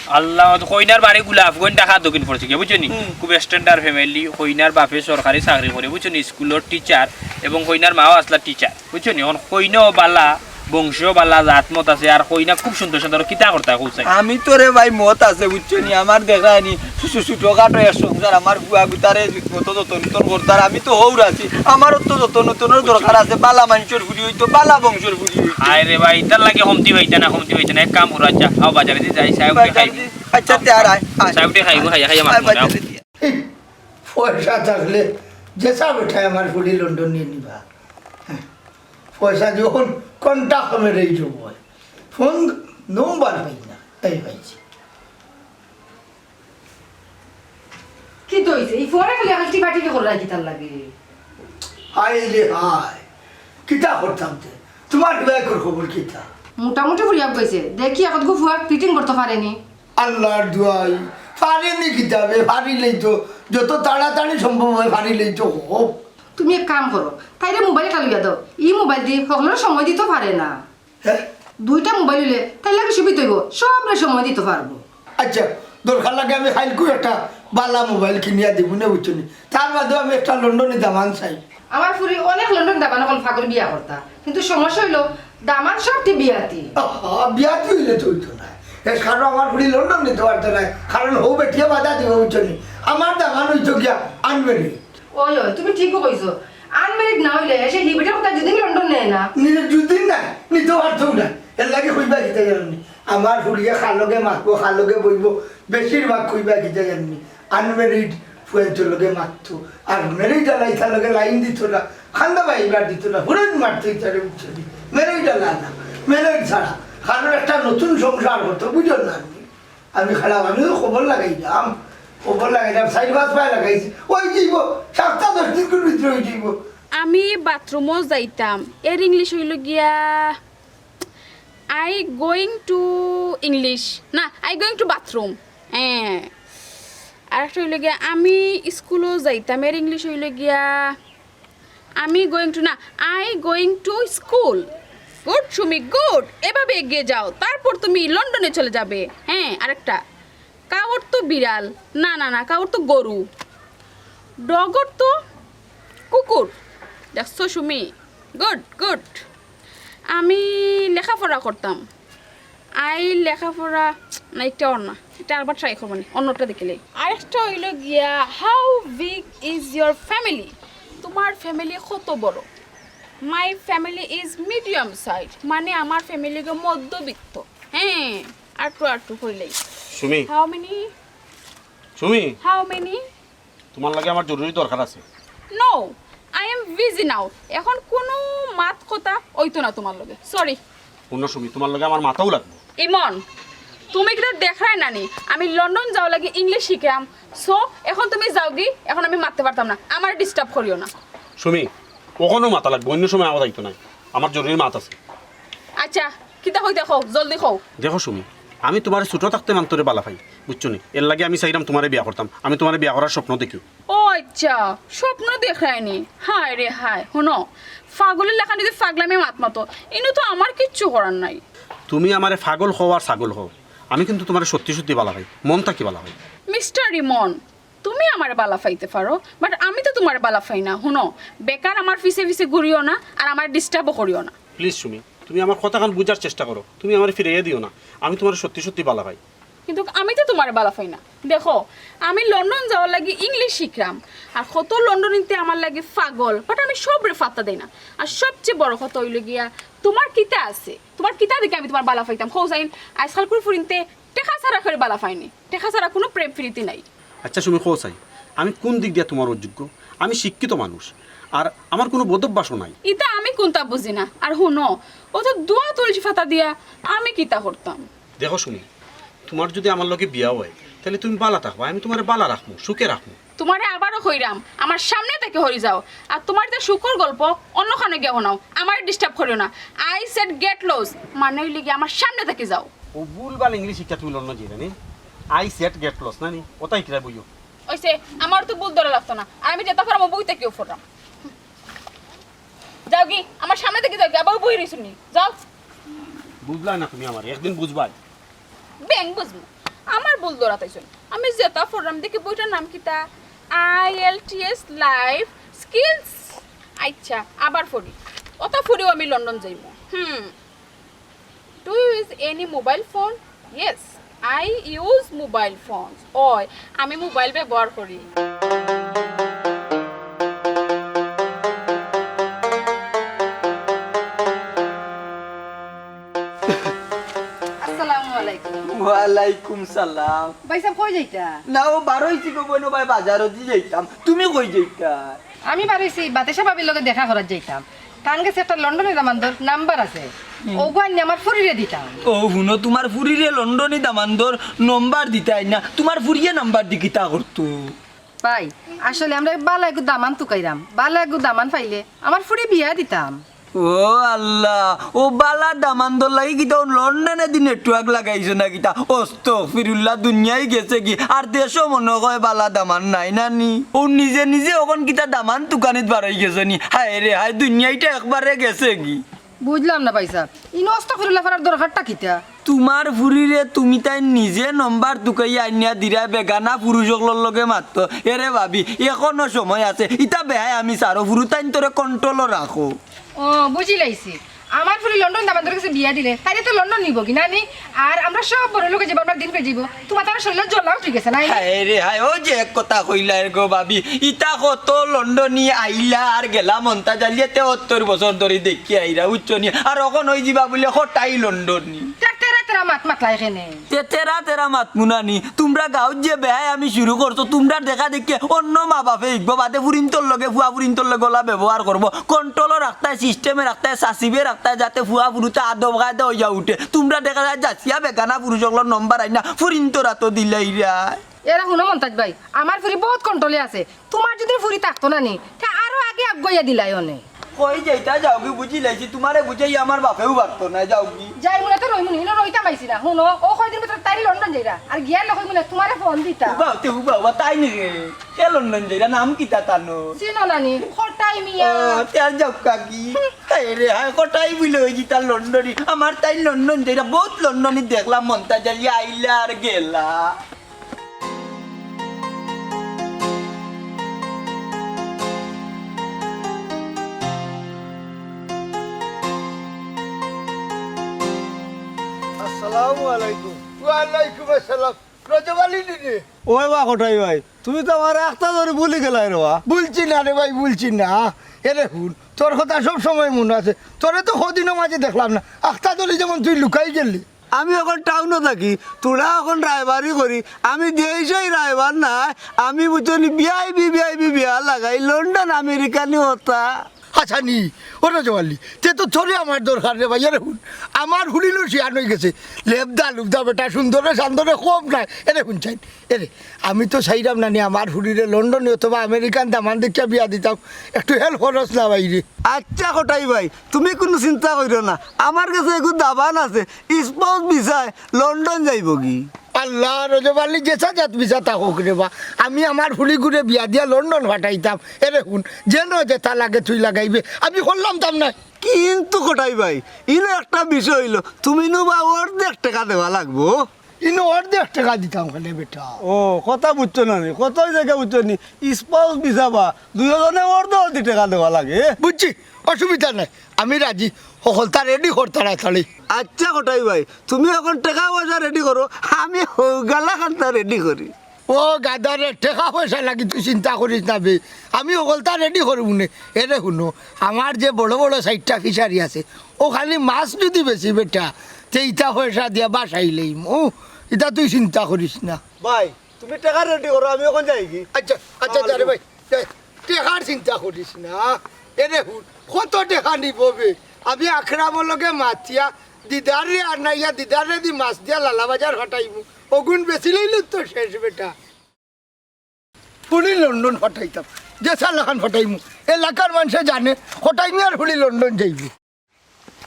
B: আল্লাহ কইনার বাড়ি গুলাফ গইন টাকা দক্ষিণ পড়ছে কি বুঝছো নি খুব স্ট্যান্ডার্ড ফ্যামিলি কইনার বাপে সরকারি চাকরি করে বুঝছো নি স্কুলের টিচার এবং কইনার মাও আসলা টিচার বুঝছো নি এখন কইনাও বালা বংশ বালা জাতমত আছে আর কইনা খুব সুন্দর সুন্দর কিতা করতা কইছে
G: আমি তো রে ভাই মত আছে বুঝছো নি আমার দেখায়নি ছোটো খাটো এক সংসার আমার বুয়া গুতারে মতো যতন করতার আমি তো হৌর আছি আমারও তো যতনের দরকার আছে বালা মানুষের ফুরি হইতো বালা বংশের ফুরি হইতো
B: আয় রে ভাই ইতার লাগে কমতি হইতা না এক কাম করা যা আও বাজারে দিয়ে যাই সাহেব খাইব
G: আচ্ছা তে আর আয়
B: সাহেব খাইব খাইয়া মাছ
G: বাজারে দিয়ে
A: পয়সা থাকলে যেসা বেঠায় আমার ফুলি লন্ডন নিয়ে নিবা হ্যাঁ, পয়সা যখন কন্টা কমে রই যাবো ফোন নম্বর পাই না তাই পাইছি
E: কি তো হইছে এই ফোনে খালি আকাশটি বাটিকে করে রাখি তার লাগে
A: হায় রে হায় কিতা করতাম তে তোমার বিবাহ খবর কিতা
E: মোটামুটি ফুরিয়া গেছে দেখি এখন গো ফুয়া ফিটিং করতে পারেনি
A: আল্লাহর দুয়াই পারিনি কিতাবে পারিলেই তো যত তাড়াতাড়ি সম্ভব হয় পারিলেই তো হোক
E: তুমি এক কাম করো তাইলে মোবাইল কালুয়া দাও ই মোবাইল দিয়ে সকলের সময় দিতে পারে না
A: হ্যাঁ
E: দুইটা মোবাইল হলে তাই লাগে সুবিধা হইব সবরে সময় দিতে পারবো
A: আচ্ছা দরকার লাগে আমি খাইলকু একটা বালা মোবাইল কিনিয়া দিব না বুঝছো নি তার বাদেও আমি একটা লন্ডনে দামান চাই
E: আমার ফুরি অনেক লন্ডন দাবান এখন ফাগল বিয়া করতা কিন্তু সমস্যা হইলো দামান সবটি বিয়াতি
A: বিয়াতি হইলে তো হইতো না কারণ আমার ফুড়ি লন্ডন নিতে পারতো না কারণ হৌ বেটিয়ে বাধা দিব বুঝছো নি আমার দামান হইতো গিয়া আনবেনি
E: ওই ওই তুমি ঠিকও কইছো আনমেরিড না হইলে সে হিবিটার কথা যদি লন্ডন নেয় না
A: নিজে যদি না নিতে পারতো না এর লাগে খুঁজবা খেতে জানি আমার ফুড়িয়ে খালগে মাখবো খালগে বইব বেশিরভাগ খুঁজবা খেতে জানি আনমেরিড ফুয়ের লগে মারতো আর মেরেই ডালাই তার লগে লাইন দিত না খান্দা বাইবার দিত না হুড়েন মারতো ইত্যাদি বুঝছো মেরেই ডালা না মেরেই ছাড়া কারণ একটা নতুন সংসার হতো বুঝো না আমি খারাপ আমিও খবর লাগাইলাম সাইড বাস পায় লাগাইছি ওই যাইব 7-10 দিন ভিতরে ওই যাইব
C: আমি বাথরুমও যাইতাম এর ইংলিশ হইল গিয়া আই গোয়িং টু ইংলিশ না আই গোয়িং টু বাথরুম হ্যাঁ আর একটা হইল গিয়া আমি স্কুলও যাইতাম এর ইংলিশ হইল গিয়া আমি গোয়িং টু না I going to school good Sumi good, এভাবে এগিয়ে যাও, তারপর তুমি লন্ডনে চলে যাবে। হ্যাঁ, আরেকটা, কাউর তো বিড়াল, না না না, কাউর তো গরু, ডগর তো কুকুর। দেখছো সুমি, গুড গুড। আমি লেখাপড়া করতাম, লেখাপড়া না, একটা অন্য, এটা আবার ট্রাই করবো না, অন্যটা দেখলে। আরেকটা হইল গিয়া, how big is your family? তোমার ফ্যামিলি কত বড়? My family is medium size, মানে আমার ফ্যামিলি মধ্যবিত্ত। হ্যাঁ, আটটু কইলেই।
H: Sumi
C: how many?
H: তোমার লাগে আমার জরুরি দরকার আছে।
C: No, I am busy now. এখন কোনো মাত কথা ওইতো না তোমার লগে, সরি।
H: অন্য সুমি, তোমার লাগে আমার মাথাও লাগবে।
C: ইমন, তুমি কিটা দেখায় নানি আমি লন্ডন যাও লাগে ইংলিশ শিখলাম, সো এখন তুমি যাও গি, এখন আমি মারতে পারতাম না, আমার ডিস্টার্ব করিও না।
H: সুমি, কখনো মাথা লাগবে, অন্য সময় আমার দায়িত্ব নাই, আমার জরুরি মাত আছে।
C: আচ্ছা, কিতা হই দেখো, জলদি খাও।
H: দেখো সুমি, আমি তোমার ছোট থাকতে মান্তরে বালা পাই, বুঝছো নি? এর লাগে আমি চাইলাম তোমারে বিয়া করতাম, আমি তোমারে বিয়া করার স্বপ্ন দেখি।
C: ও আচ্ছা, স্বপ্ন দেখায়নি? হায় রে হায়, শোনো, ফাগলের লেখা যদি ফাগলামি মাত মাতো, ইনু তো আমার কিচ্ছু করার নাই।
H: তুমি আমারে ফাগল হও আর ছাগল হও, আমি কিন্তু তোমার সত্যি সত্যি বালা পাই, মন থাকি বালা পাই।
C: মিস্টার রিমন, তুমি আমার বালা ফাইতে পারো, বাট আমি তো তোমার বালা ফাই না। শুনো, বেকার আমার পিছে পিছে ঘুরিও না, আর আমার ডিস্টার্বও করিও না।
H: প্লিজ সুমি, তুমি আমার কথাখান বুঝার চেষ্টা করো, তুমি আমার ফিরিয়ে দিও না, আমি তোমার সত্যি সত্যি বালা পাই।
C: কিন্তু আমি তো তোমার বালা ফাই না। দেখো, আমি লন্ডন যাওয়ার লাগে ইংলিশ শিখলাম, আর কত লন্ডনিতে আমার লাগে পাগল, বাট আমি সবরে ফাত্তা দেই না। আর সবচেয়ে বড় কথা হইল গিয়া, তোমার কিতা আছে, তোমার কিতা দেখে আমি তোমার বালা ফাইতাম। খোঁজাইন আজকাল করে ফুরিনতে টেকা ছাড়া করে বালা ফাইনি, টেকা ছাড়া কোনো প্রেম ফিরিতি নাই।
H: আচ্ছা সুমি, খোঁজ চাই, আমি কোন দিক দিয়ে তোমার অযোগ্য? আমি শিক্ষিত মানুষ, আর আমার কোনো বদভ্যাসও নাই।
C: ইতা আমি কোনটা বুঝি না। আর শুনো, ও তো দোয়া তুলসী ফাতা দিয়া আমি কিতা করতাম।
H: দেখো সুমি, তোমার যদি আমার লগে বিয়া হয়, তাহলে তুমি বালা থাকবা, আমি তোমার বালা রাখবো, সুখে রাখবো।
C: তোমারে আবারও হইরাম, আমার সামনে থেকে হরি যাও। আর তোমার যে শুকর গল্প অন্যখানে গিয়ে শোনাও, আমার ডিস্টার্ব করিও না। আই সেড গেট লস, মানে হইলে গিয়ে আমার সামনে থেকে যাও।
H: ও ভুলভাল ইংলিশ শিক্ষা তুমি লন্য যে জানি, আই সেট গেট লস না নি, ওটাই কিরা বুঝো।
C: ওইসে আমার তো বুঝ ধরে লাগতো না, আর আমি যেতে পারবো বইতে কেউ ফোরাম। যাও কি, আমার সামনে থেকে যাও কি, আবার বই রইছ নি, যাও।
H: বুঝলাই না তুমি আমার, একদিন বুঝবাই।
C: ব্যাং বুঝবো, আমার ভুল দৌড়াতাইছুন। আমি যেটা ফোরাম দেখি বইটার নাম কিতা, IELTS লাইফ স্কিলস। আচ্ছা, আবার ফরি, ওটা ফরিও আমি লন্ডন যাইব। Do you use any mobile phone? Yes, I use mobile phone. ওই, আমি মোবাইল ব্যবহার করি।
E: আসসালামু আলাইকুম।
G: ওয়ালাইকুম সালাম।
E: ভাই সাহেব কই যাইতা?
G: না ও বারোইছি গো বইনো ভাই, বাজারত যাইতাম, তুমি কই যাইতা?
E: আমি বারইছি বাতেশা ভাবির লগে দেখা করার যাইতাম। কান গেছে একটা লন্ডনের দামান্দর নাম্বার আছে, ওগুয়ান আমার ফুরিরে দিতাম।
G: ও শুনো, তোমার ফুরিরে লন্ডনে দামান্দর নম্বর দিতাই না, তোমার ফুরিয়ে নাম্বার দি কিতা করতো?
E: ভাই আসলে আমরা বালা একটু দামান তুকাইরাম, বালা একটু দামান পাইলে আমার ফুরি বিয়া দিতাম।
G: ও আল্লাহ, ও বালা দামান্দর লাগি কিতা লন্ডনে দি নেটওয়ার্ক লাগাইছো না কিতা? অস্ত ফিরুল্লাহ দুনিয়ায় গেছে কি, আর দেশও মনে হয় বালা দামান নাই নানি। ও নিজে নিজে ওখান কিতা দামান দোকানিত বাড়াই গেছে নি। হায় রে হায়, দুনিয়াইটা একবারে গেছে কি?
E: বুঝলাম না ভাই সাহেব, ইনস্ত ফিরুল্লাহ ফারার দরকারটা কিতা?
G: তোমার ফুরিরে তুমি তাই নিজে নম্বর দুকাই আইনিয়া দিরা বেগানা পুরুষগুলোর লগে মাত্র। এরে ভাবি, এখনো সময় আছে, ইটা বেহাই আমি সারো ফুরু তাই তোরে কন্ট্রোল রাখো।
E: ও বুঝি লাইছি, আমার ফুরি লন্ডন দামান্দর কাছে বিয়া দিলে তাইলে তো লন্ডন নিব কি নানি? আর আমরা সব বড় লোকে যাবো, আমরা দিন করে যাবো, তোমার তার শরীর জ্বলাও ঠিক আছে না?
G: হায় রে হায়, ও যে এক কথা কইলা গো ভাবি, ইটা কত লন্ডনী আইলা আর গেলা মন্তা জ্বালিয়ে 73 বছর ধরে দেখি আইরা উচ্চনি, আর এখন হয়ে যাবা বলে হটাই লন্ডনী।
E: তেরা মাত মাতলা এখানে
G: তেরা তেরা মাত মুনানি, তোমরা গাঁত যে বেহাই আমি শুরু করছো, তোমরা দেখা দেখে অন্য মা বাপে ইকবো বাদে ফুরিন্তর লগে ফুয়া ফুরিন্তর লগে গলা ব্যবহার করবো, কন্ট্রোলও রাখতে সিস্টেমে রাখতে সাসিবে রাখতে, যাতে ফুয়া ফুরুতে আদব গায়ে হইয়া উঠে। তোমরা দেখা যায় যাচ্ছিয়া বেগানা পুরুষগুলোর নম্বর আইনা ফুরিন্তরা তো দিলে ইরা।
E: এরা শুনো মন্তাজ ভাই, আমার ফুরি বহুত কন্ট্রোলে আছে, তোমার যদি ফুরি থাকতো না নি আরো আগে আগুয়া দিলাই অনেক।
G: কই যাইতা যাও কি বুঝি লাইছি, তোমারে বুঝাই আমার বাপেও পারতো না, যাও কি
E: যাই মনে তো রইমুনি হিনো রইতা পাইছি না। শুনো, ও কয়দিন ভিতর তাই লন্ডন যাইরা, আর গিয়ার লই মনে তোমারে ফোন দিতা।
G: বাবা তাই নি রে, কে লন্ডন যাইরা, নাম কিতা তানো?
E: চিনো নানি, খট খটাই মিয়া
G: তার জবকা কি রে হায় কটাই বুঝলে ওই যে তার লন্ডনী আমার তাই লন্ডন যেটা বহুত লন্ডনী দেখলাম মনটা জ্বালিয়ে আইলা আর গেলা
A: আসসালামু আলাইকুম। ওয়ালাইকুম আসসালাম। রজবালি দিদি
I: ওই বা কোটাই ভাই তুমি তো আমার একটা ধরে ভুলে গেলাই রে বা
A: বলছি না রে ভাই, বলছি না। এরে হুন, তোর কথা সব সময় মনে আছে। তোরে তো কদিনও মাঝে দেখলাম না, আখতা ধরে যেমন তুই লুকাই গেলি।
I: আমি এখন টাউনে থাকি, তোরা এখন ড্রাইভারই করি। আমি দেশেই ড্রাইভার নাই, আমি বুঝলি বিআইবি বিয়া লাগাই লন্ডন আমেরিকানি হতা।
A: আচ্ছা নি ও রজবালি, তে তো তোরে আমার দরকার রে ভাই। এরে হুন, আমার হুলিলো শিয়ান হয়ে গেছে। লেবদা লুবদা বেটা সুন্দরে সান্দরে কম নাই। এরে হুন চাই এরে, আমি তো চাইলাম না নি আমার হুলিরে লন্ডনে অথবা আমেরিকান দামান দেখিয়া বিয়া দিতাম। একটু হেল্প খরচ না বাইরে।
I: আচ্ছা কোটাই ভাই, তুমি কোনো চিন্তা করিও না, আমার কাছে একটু দাবান আছে। স্পাউস ভিসায় লন্ডন যাইব কি?
A: আল্লাহ রজবালি যেসা জাত বিসা তা হোক রে বা, আমি আমার হুলি ঘুরে বিয়া দিয়া লন্ডন ফাটাইতাম। এরে হুন, যেন যেটা লাগে তুই লাগাইবে, আমি করলাম তাম না।
I: কিন্তু কোটাই ভাই, ইনো একটা বিষয় হইলো, তুমি নো বা অর্ধেক টাকা দেওয়া লাগবো।
A: ইনো অর্ধেক টাকা দিতাম খানে বেটা।
I: ও কথা বুঝছো না রে, কত জায়গা বুঝছো নি, স্পাউস ভিসা বা দুজনে অর্ধেক টাকা দেওয়া লাগে।
A: বুঝছি, অসুবিধা নাই, আমি রাজি। সকলটা রেডি কর তাড়াতাড়ি।
I: আচ্ছা কোটাই ভাই, তুমি এখন টাকা পয়সা রেডি করো, আমি গালা খানটা রেডি করি।
A: ও গাদারে টাকা পয়সা লাগি তুই চিন্তা করিস না বে, আমি সকলটা রেডি করব নে। এরে শুনো, আমার যে বড় বড় 60টা ফিশারি আছে, ও খালি মাছ যদি বেশি বেটা সেইটা পয়সা দিয়া বাসাইলেই ও, এটা তুই চিন্তা করিস না।
I: ভাই তুমি টাকা রেডি করো, আমি এখন যাই কি।
A: আচ্ছা আচ্ছা আরে ভাই, টেকার চিন্তা করিস না। এরে হুন, কত টেকা নিব বে, আমি আখড়ামর লগে মাতিয়া দিদারে আর নাইয়া দিদারে দি মাছ দিয়া লালা বাজার হটাইমু, ওগুন বেশি লইলে তো শেষ বেটা। হুলি লন্ডন হটাইতাম, যে সালাখান হটাইমু, এলাকার মানুষে জানে হটাইমু আর হুলি লন্ডন যাইবি।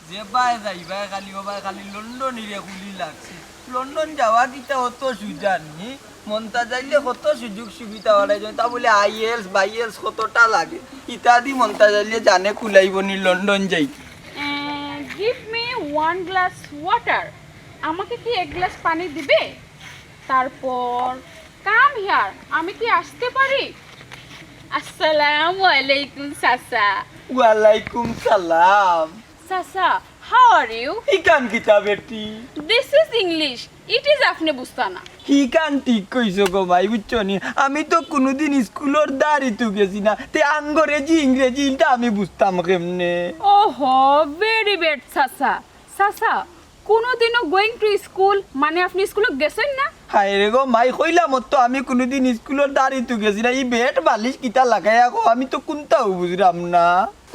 G: যে বাই যাইবা খালি ও ভাই খালি লন্ডনই রে খুলি লাগছে। লন্ডন যাওয়া দিতে অত সুবিধা নি, মনটা যাইলে কত সুযোগ সুবিধা হলাই যায়। তা বলে আইএলস বাইএলস কতটা লাগে, ইত্যাদি মনটা যাইলে জানে কুলাইব নি লন্ডন যাই।
C: Give me 1 glass water. আমাকে কি 1 গ্লাস পানি দিবে? তারপর কাম হিয়ার, আমি কি আসতে পারি? আসসালামু আলাইকুম চাচা।
G: ওয়ালাইকুম সালাম।
C: চাচা, হাউ আর ইউ?
G: ইকান কিতা বেটি,
C: this is English, it is আপনি বুঝতা না।
G: কি কান ঠিক কইছো গো ভাই, বুঝছো নি? আমি তো কোনোদিন স্কুলের দাঁড়ি তো গেছি না, তে আঙ্গরেজি ইংরেজি এটা আমি বুঝতাম কেমনে?
C: ওহো, ভেরি ব্যাড চাচা। চাচা, কোনোদিনও গোয়িং টু স্কুল মানে আপনি স্কুলে গেছেন না?
G: হায় রে গো মাই কইলাম তো আমি কোনোদিন স্কুলের দাঁড়ি তো গেছি না, এই বেট বালিশ কিতা লাগাই গো, আমি তো কোনটাও বুঝলাম না।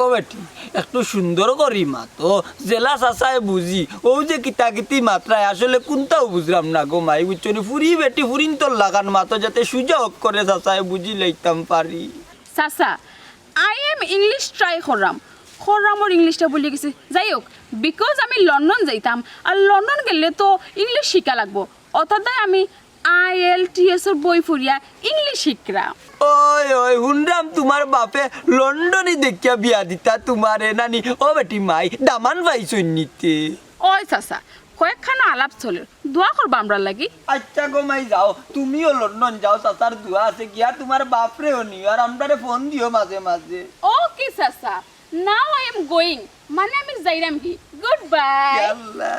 G: ও বেটি একটু সুন্দর করি মা তো, জেলা চাচায় বুঝি ও যে কিতা কিতি মাত্রায় আসলে কোনটাও বুঝলাম না গো মাই, বুঝছো নি? ফুরি বেটি ফুরিন তোর লাগান মা তো, যাতে সুযোগ করে চাচায় বুঝি লইতাম পারি।
C: চাচা, আই এম ইংলিশ ট্রাই করলাম, খরামর ইংলিশটা বলে গেছি। যাই হোক, বিকজ আমি লন্ডন যাইতাম, আর লন্ডন গেলে তো ইংলিশ শিখা লাগবো, অর্থাৎ আমি IELTS এর বই পড়িয়া ইংলিশ শিখরাম।
G: ওই ওই হুনরাম তোমার বাপে লন্ডনে দেখিয়া বিয়া দিতা তোমারে নানি। ও বেটি মাই দামান পাইছো নিতে।
C: ওই চাচা, কয়েকখানা আলাপ চলে, দোয়া করবো আমরা লাগি।
G: আচ্ছা গো মাই যাও, তুমিও লন্ডন যাও, চাচার দুয়া আছে গিয়া তোমার বাপরেও নিও, আর আমরারে ফোন দিও মাঝে মাঝে।
C: ওকে চাচা, নাও আই এম গোয়িং, মানে আমি যাইরাম কি। Goodbye.
G: আল্লাহ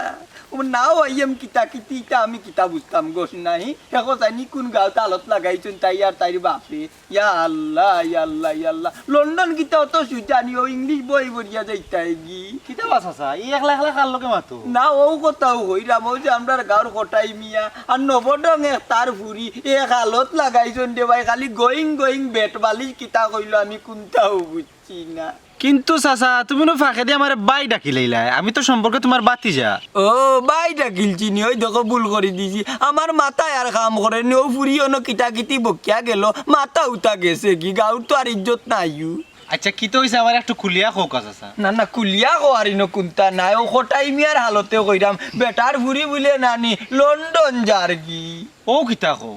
G: নাও আইএম কিতা কিতি ইটা আমি কিতা বুঝতাম গোস নাই, এখন জানি কোন গাঁও তালত লাগাইছুন তাই আর তাইর বাপরে। ইয়া আল্লাহ ইয়া আল্লাহ ইয়া আল্লাহ, লন্ডন কিতা অত সুজানি ও ইংলিশ বই বড়িয়া যাইতাই গি।
D: কিতা বাস আছে ই একলা একলা কার লগে মাতো
G: না ও কথাও হইরাম, ও যে আমরার গাঁর কটাই মিয়া আর নবডং তার ফুরি এক হালত লাগাইছুন দে ভাই, খালি গোয়িং গোয়িং বেট বালিশ কিতা কইলো আমি কোনটাও বুঝছি না।
D: কিন্তু চাচা তুমি নো ফাঁকে দিয়ে আমার বাই ডাকি লাইলা, আমি তো সম্পর্কে তোমার বাতি যা।
G: ও বাইটা গিলছি নি, ওই দেখো ভুল করে দিছি, আমার মাথায় আর কাম করে নি। ও ফুরি অন্য কিটা কিটি বকিয়া গেল, মাথা উঠা গেছে কি, গাঁর তো আর ইজ্জত নাইও।
D: আচ্ছা কি তো হইছে আমার একটু খুলিয়া কোক চাচা।
G: না না কুলিয়া কোয়ারি ন কোনটা নাই, ও কটাই মিয়ার হালতে কইরাম বেটার ফুরি বলে নানি লন্ডন যার কি।
D: ও কিতা কো,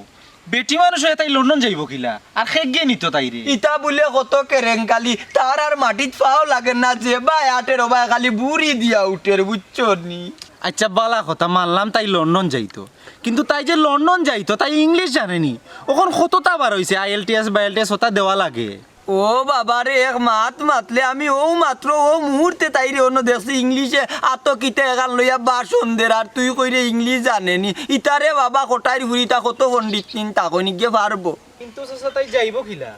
D: বেটি মানুষ হয়ে তাই লন্ডন যাইব কিলা আর খেগে নিত তাইরে
G: ইটা বলে কত কেরেঙ্কালি তার আর মাটিত পাও লাগে না যে ভাই আটের ভাই খালি বুড়ি দিয়া উঠের বুঝছো নি
D: আচ্ছা বালা কথা মানলাম তাই লন্ডন যাইতো কিন্তু তাই যে লন্ডন যাইতো তাই ইংলিশ জানেনি ওখন কতটা বার হইছে IELTS বাইএলটিএস ওটা দেওয়া লাগে
G: ও বাবা রে এক মাত মাতলে আমি ও মাত্র ও মুহূর্তে তাইরে অন্য দেখছি ইংলিশে আত কিতে এগান লইয়া বাসন্দের আর তুই কইরে ইংলিশ জানেনি ইতারে বাবা কোটাইর হুড়িটা কত পণ্ডিত নিন তাকনি গিয়ে পারবো
D: কিন্তু তাই যাইব কিলা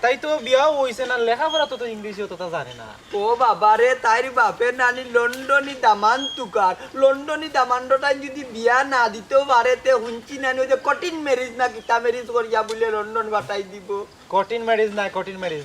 D: তাই তো বিয়াও হইছে না লেখাপড়া তো ইংলিশে তো জানে না
G: ও বাবা রে তাইর বাপের নানি লন্ডনী দামান তুকার লন্ডনী দামান্ডটাই যদি বিয়া না দিতেও পারে তে হুঞ্চি নানি ওই যে কঠিন ম্যারেজ না কিতা ম্যারেজ করিয়া বলে লন্ডন বাটাই দিব
D: কঠিন ম্যারেজ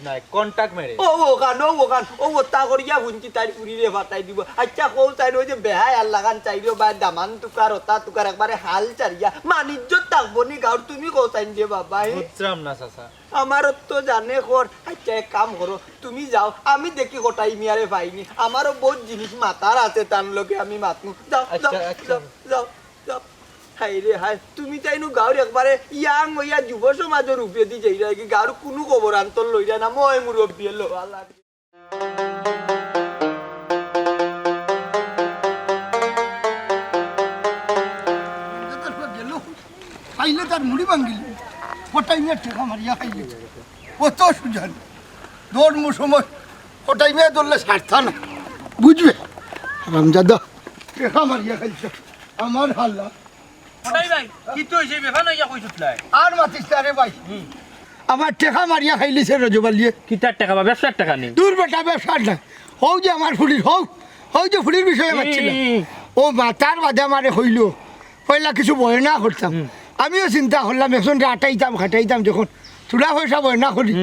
D: নাই কন্টাক্ট ম্যারেজ
G: ওখান ওটা করিয়া হুঞ্চি তাই পুরীরে বাটাই দিব আচ্ছা কৌ তাই ওই যে বেহাই আর লাগান চাইলেও বা দামান তুকার ওটা তুকার একবারে হাল চারিয়া মানিজ্য থাকবো নি গাঁর তুমি কৌ চাইন দিয়ে বাবা
D: বুঝলাম না চাচা
G: আমারও তো জানে কর আচ্ছা এক কাম করো তুমি যাও আমি দেখি কোটাই মিয়ারে পাইনি আমারও বহুত জিনিস মাথার আছে তার লোকে আমি মাতমু যাও যাও যাও যাও যাও হাই রে হাই তুমি তাইনু গাঁর একবারে ইয়াং হইয়া যুব সমাজের রূপে দি যাই কি গাঁর কোনো খবর আন্তর লইরা না মই মুরব্বী লো আল্লাহ
A: খাইলে তার মুড়ি ভাঙ্গিল কোটাই মেয়ে টেকা মারিয়া খাইলে কত সুজান দৌড় সময় কোটাই মেয়ে ধরলে সারথা না বুঝবে রামজাদা টেকা মারিয়া খাইছে আমার হাল্লা
B: ওটাই ভাই কি তো হইছে বেফা নইয়া কই ছুটলাই
A: আর মাতিস রে ভাই আমার টেকা মারিয়া খাইলিছে রজবালিয়ে
B: কিতার টাকা বা ব্যবসার টাকা নেই
A: দূর বেটা ব্যবসার না হও যে আমার ফুলির হও যে ফুলির বিষয়ে মারছিল ও মাতার বাদে আমারে হইল পয়লা কিছু বয়না করতাম আমিও চিন্তা করলাম এখন আটাইতাম খাটাইতাম যখন চুলা পয়সা বয়না করি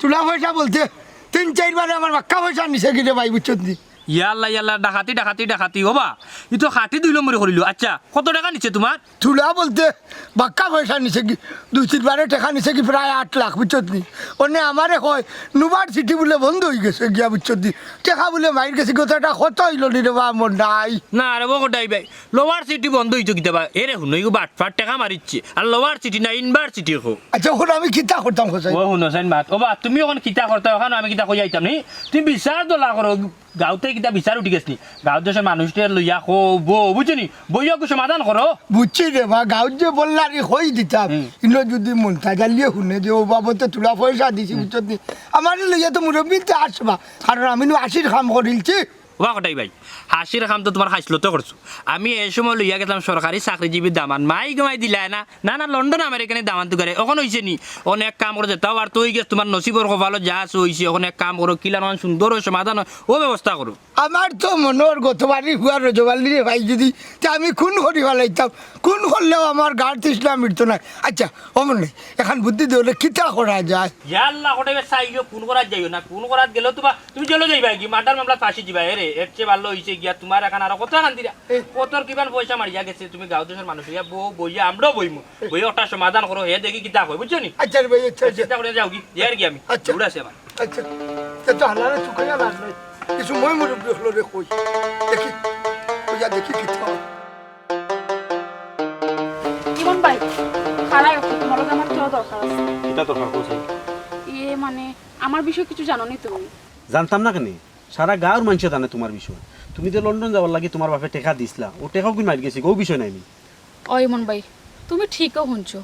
A: চুলা পয়সা বলতে 3-4 বারে আমার বাক্কা পয়সা নিছে কিনে ভাই বুঝছেন নি
B: ইয়াল্লা ডাকাতি হবা ই তো 2 নম্বরে করিল আচ্ছা কত টাকা নিচ্ছে তোমার
A: চুলা বলতে বাক্কা পয়সা নিছে কি 2-3 বারে টাকা নিছে কি প্রায় 8 লাখ বুঝছেন নি অনে আমারে কয় ইউনিভার্সিটি বলে বন্ধ হয়ে গেছে গিয়া বুঝছেন নি টাকা বলে মাইর গেছে কথাটা কত হইল নি রে বা মন নাই
B: না আরে বকটাই ভাই লোয়ার সিটি বন্ধ হইতো কিতাবা এরে হুনই গো বাটফাট টাকা মারিচ্ছে আর লোয়ার সিটি না ইউনিভার্সিটি হো
A: আচ্ছা ওখানে আমি কিতা করতাম কোথায়
B: ও হুনছেন বাত ওবা তুমি ওখানে কিতা করতে ওখানে আমি কিতা কই যাইতাম নি তুমি বিচার দলা করো গাঁওতে কিতা বিচার উঠি গেছনি গাঁও দেশের মানুষদের লইয়া খো বো বুঝনি বইয়া কিছু সমাধান করো
A: বুঝছি রে বা গাঁত যে বললারি হই দিতাম ইনো যদি মনটা জ্বালিয়ে শুনে যে ও বাবতে তুলা পয়সা দিছি বুঝছত নি আমার লইয়া তো মুরব্বীতে আসবা কারণ আমি 80 কাম করিলছি
B: ওবা কটাই ভাই হাসির কাম তো তোমার হাসলো তো করছো আমি এই সময় লইয়া গেলাম সরকারি চাকরিজীবীর দামান মাই গমাই দিলাই না লন্ডন আমেরিকানে দামান তো করে ওখানে হয়েছে নি অনেক কাম করে যেতাও আর তুই গেছ তোমার নসিবর কপালত যা হয়েছে ওখানে কাম করো কিলা নয় সুন্দর সমাধান ও ব্যবস্থা করো
A: আমার তো মনের গতবারই হুয়া রজবালি রে ভাই যদি তা আমি খুন করি ফেলাইতাম খুন করলেও আমার গাড় তৃষ্ণা মিটতো না আচ্ছা অমন নেই এখন বুদ্ধি দিলে কিতা করা যায়
B: ইয়াল্লা কটাই চাইও ফোন করার যাইও না ফোন করার গেলেও তুমি জেলে যাইবা কি মার্ডার মামলা ফাঁসি দিবা এর চেয়ে ভালো হয়েছে গিয়া তোমার এখন আর কত এখন দিরা কতর কিমান পয়সা মারিয়া গেছে তুমি গাঁও দেশের মানুষ হইয়া বইয়া আমরাও বইমু বই ওটা সমাধান করো হে দেখি কিতা হয় বুঝছো নি
A: আচ্ছা রে ভাই আচ্ছা
B: চিন্তা করে যাও কি ইয়ার কি আমি
A: আচ্ছা।
B: উড়াছি আমার
A: আচ্ছা তো হালারে চুকাইয়া লাগ নাই কিছু মই মুরব্বী হলো রে কই দেখি কইয়া দেখি কিতা হয়
C: ইমন ভাই খারাই তোমার লগে আমার কেউ দরকার আছে
H: এটা দরকার কোথায়
C: ইয়ে মানে আমার বিষয়ে কিছু জানো নি তুমি
H: জানতাম না কেন সারা গাঁর মানুষ জানে তোমার বিষয় তুমি যে লন্ডন যাওয়ার লাগে তোমার বাপে টাকা দিছিলা ও টাকাও কি মারি গেছি গো বিষয় নাই
C: ও ইমন ভাই তুমি ঠিকও শুনছো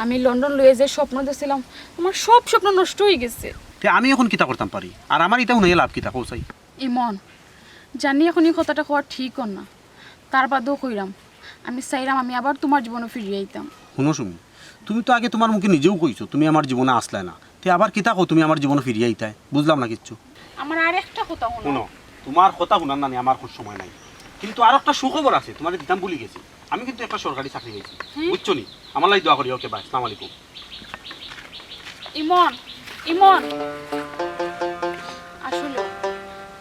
C: আমি লন্ডন লয়ে যে স্বপ্ন দেখছিলাম আমার সব স্বপ্ন নষ্ট হয়ে গেছে
H: তে আমি এখন কিতা করতাম পারি আর আমার এটাও নাই লাভ কিতা কোথায়
C: ইমন জানি এখন এই কথাটা হওয়া ঠিক না তার বাদেও কইরাম আমি চাইলাম আমি আবার তোমার জীবনে ফিরিয়ে আইতাম
H: শুনো সুমি তুমি তো আগে তোমার মুখে নিজেও কইছো তুমি আমার জীবনে আসলে না তে আবার কিতা কো তুমি আমার জীবনে ফিরিয়ে আইতাই বুঝলাম না কিচ্ছু
C: আমার আর একটা কথা হলো
H: শুনো তোমার কথা শুনার না আমার খুব সময় নাই কিন্তু আর একটা সুখবর আছে তোমার দিতাম ভুলে গেছি আমি কিন্তু একটা সরকারি চাকরি পেয়েছি বুঝছো নি আমার লাই দোয়া করি ওকে বাই আসসালামু আলাইকুম
C: ইমন ইমন আসলে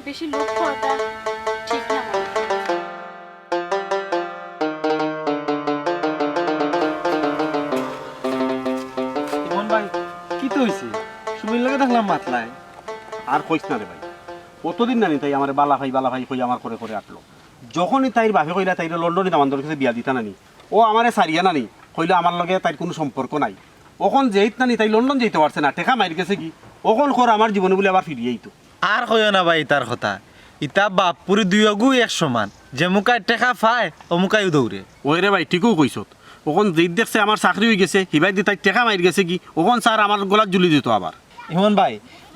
C: বেশি লোক করাটা ঠিক না
D: ইমন ভাই কি তো হইছে সুমির লাগে দেখলাম মাতলায়
H: আর কইস না রে ভাই কতদিন জানি তাই আমার বালা ভাই কই আমার করে করে আটলো যখনই তাইর বাপে কইলা তাইর লন্ডনে আমাদের কাছে বিয়া দিতা নানি ও আমারে সারিয়া নানি কইলো আমার লগে তাইর কোনো সম্পর্ক নাই ওখন যেইত নানি তাই লন্ডন যেতে পারছে না টেকা মারি গেছে কি ওখন কর আমার জীবনে বলে আবার ফিরিয়েই তো
D: আর কইও না ভাই তার কথা ইতা বাপুরি দুই অগু এক সমান যে মুকায় টেকা পায় অমুকায় দৌড়ে
H: ওই রে ভাই ঠিকও কইছত ওখন যেই দেখছে আমার চাকরি হয়ে গেছে হিবাই দিয়ে তাই টেকা মারি গেছে কি ওখন স্যার আমার গলাত জুলি দিত আবার
D: ইমন ভাই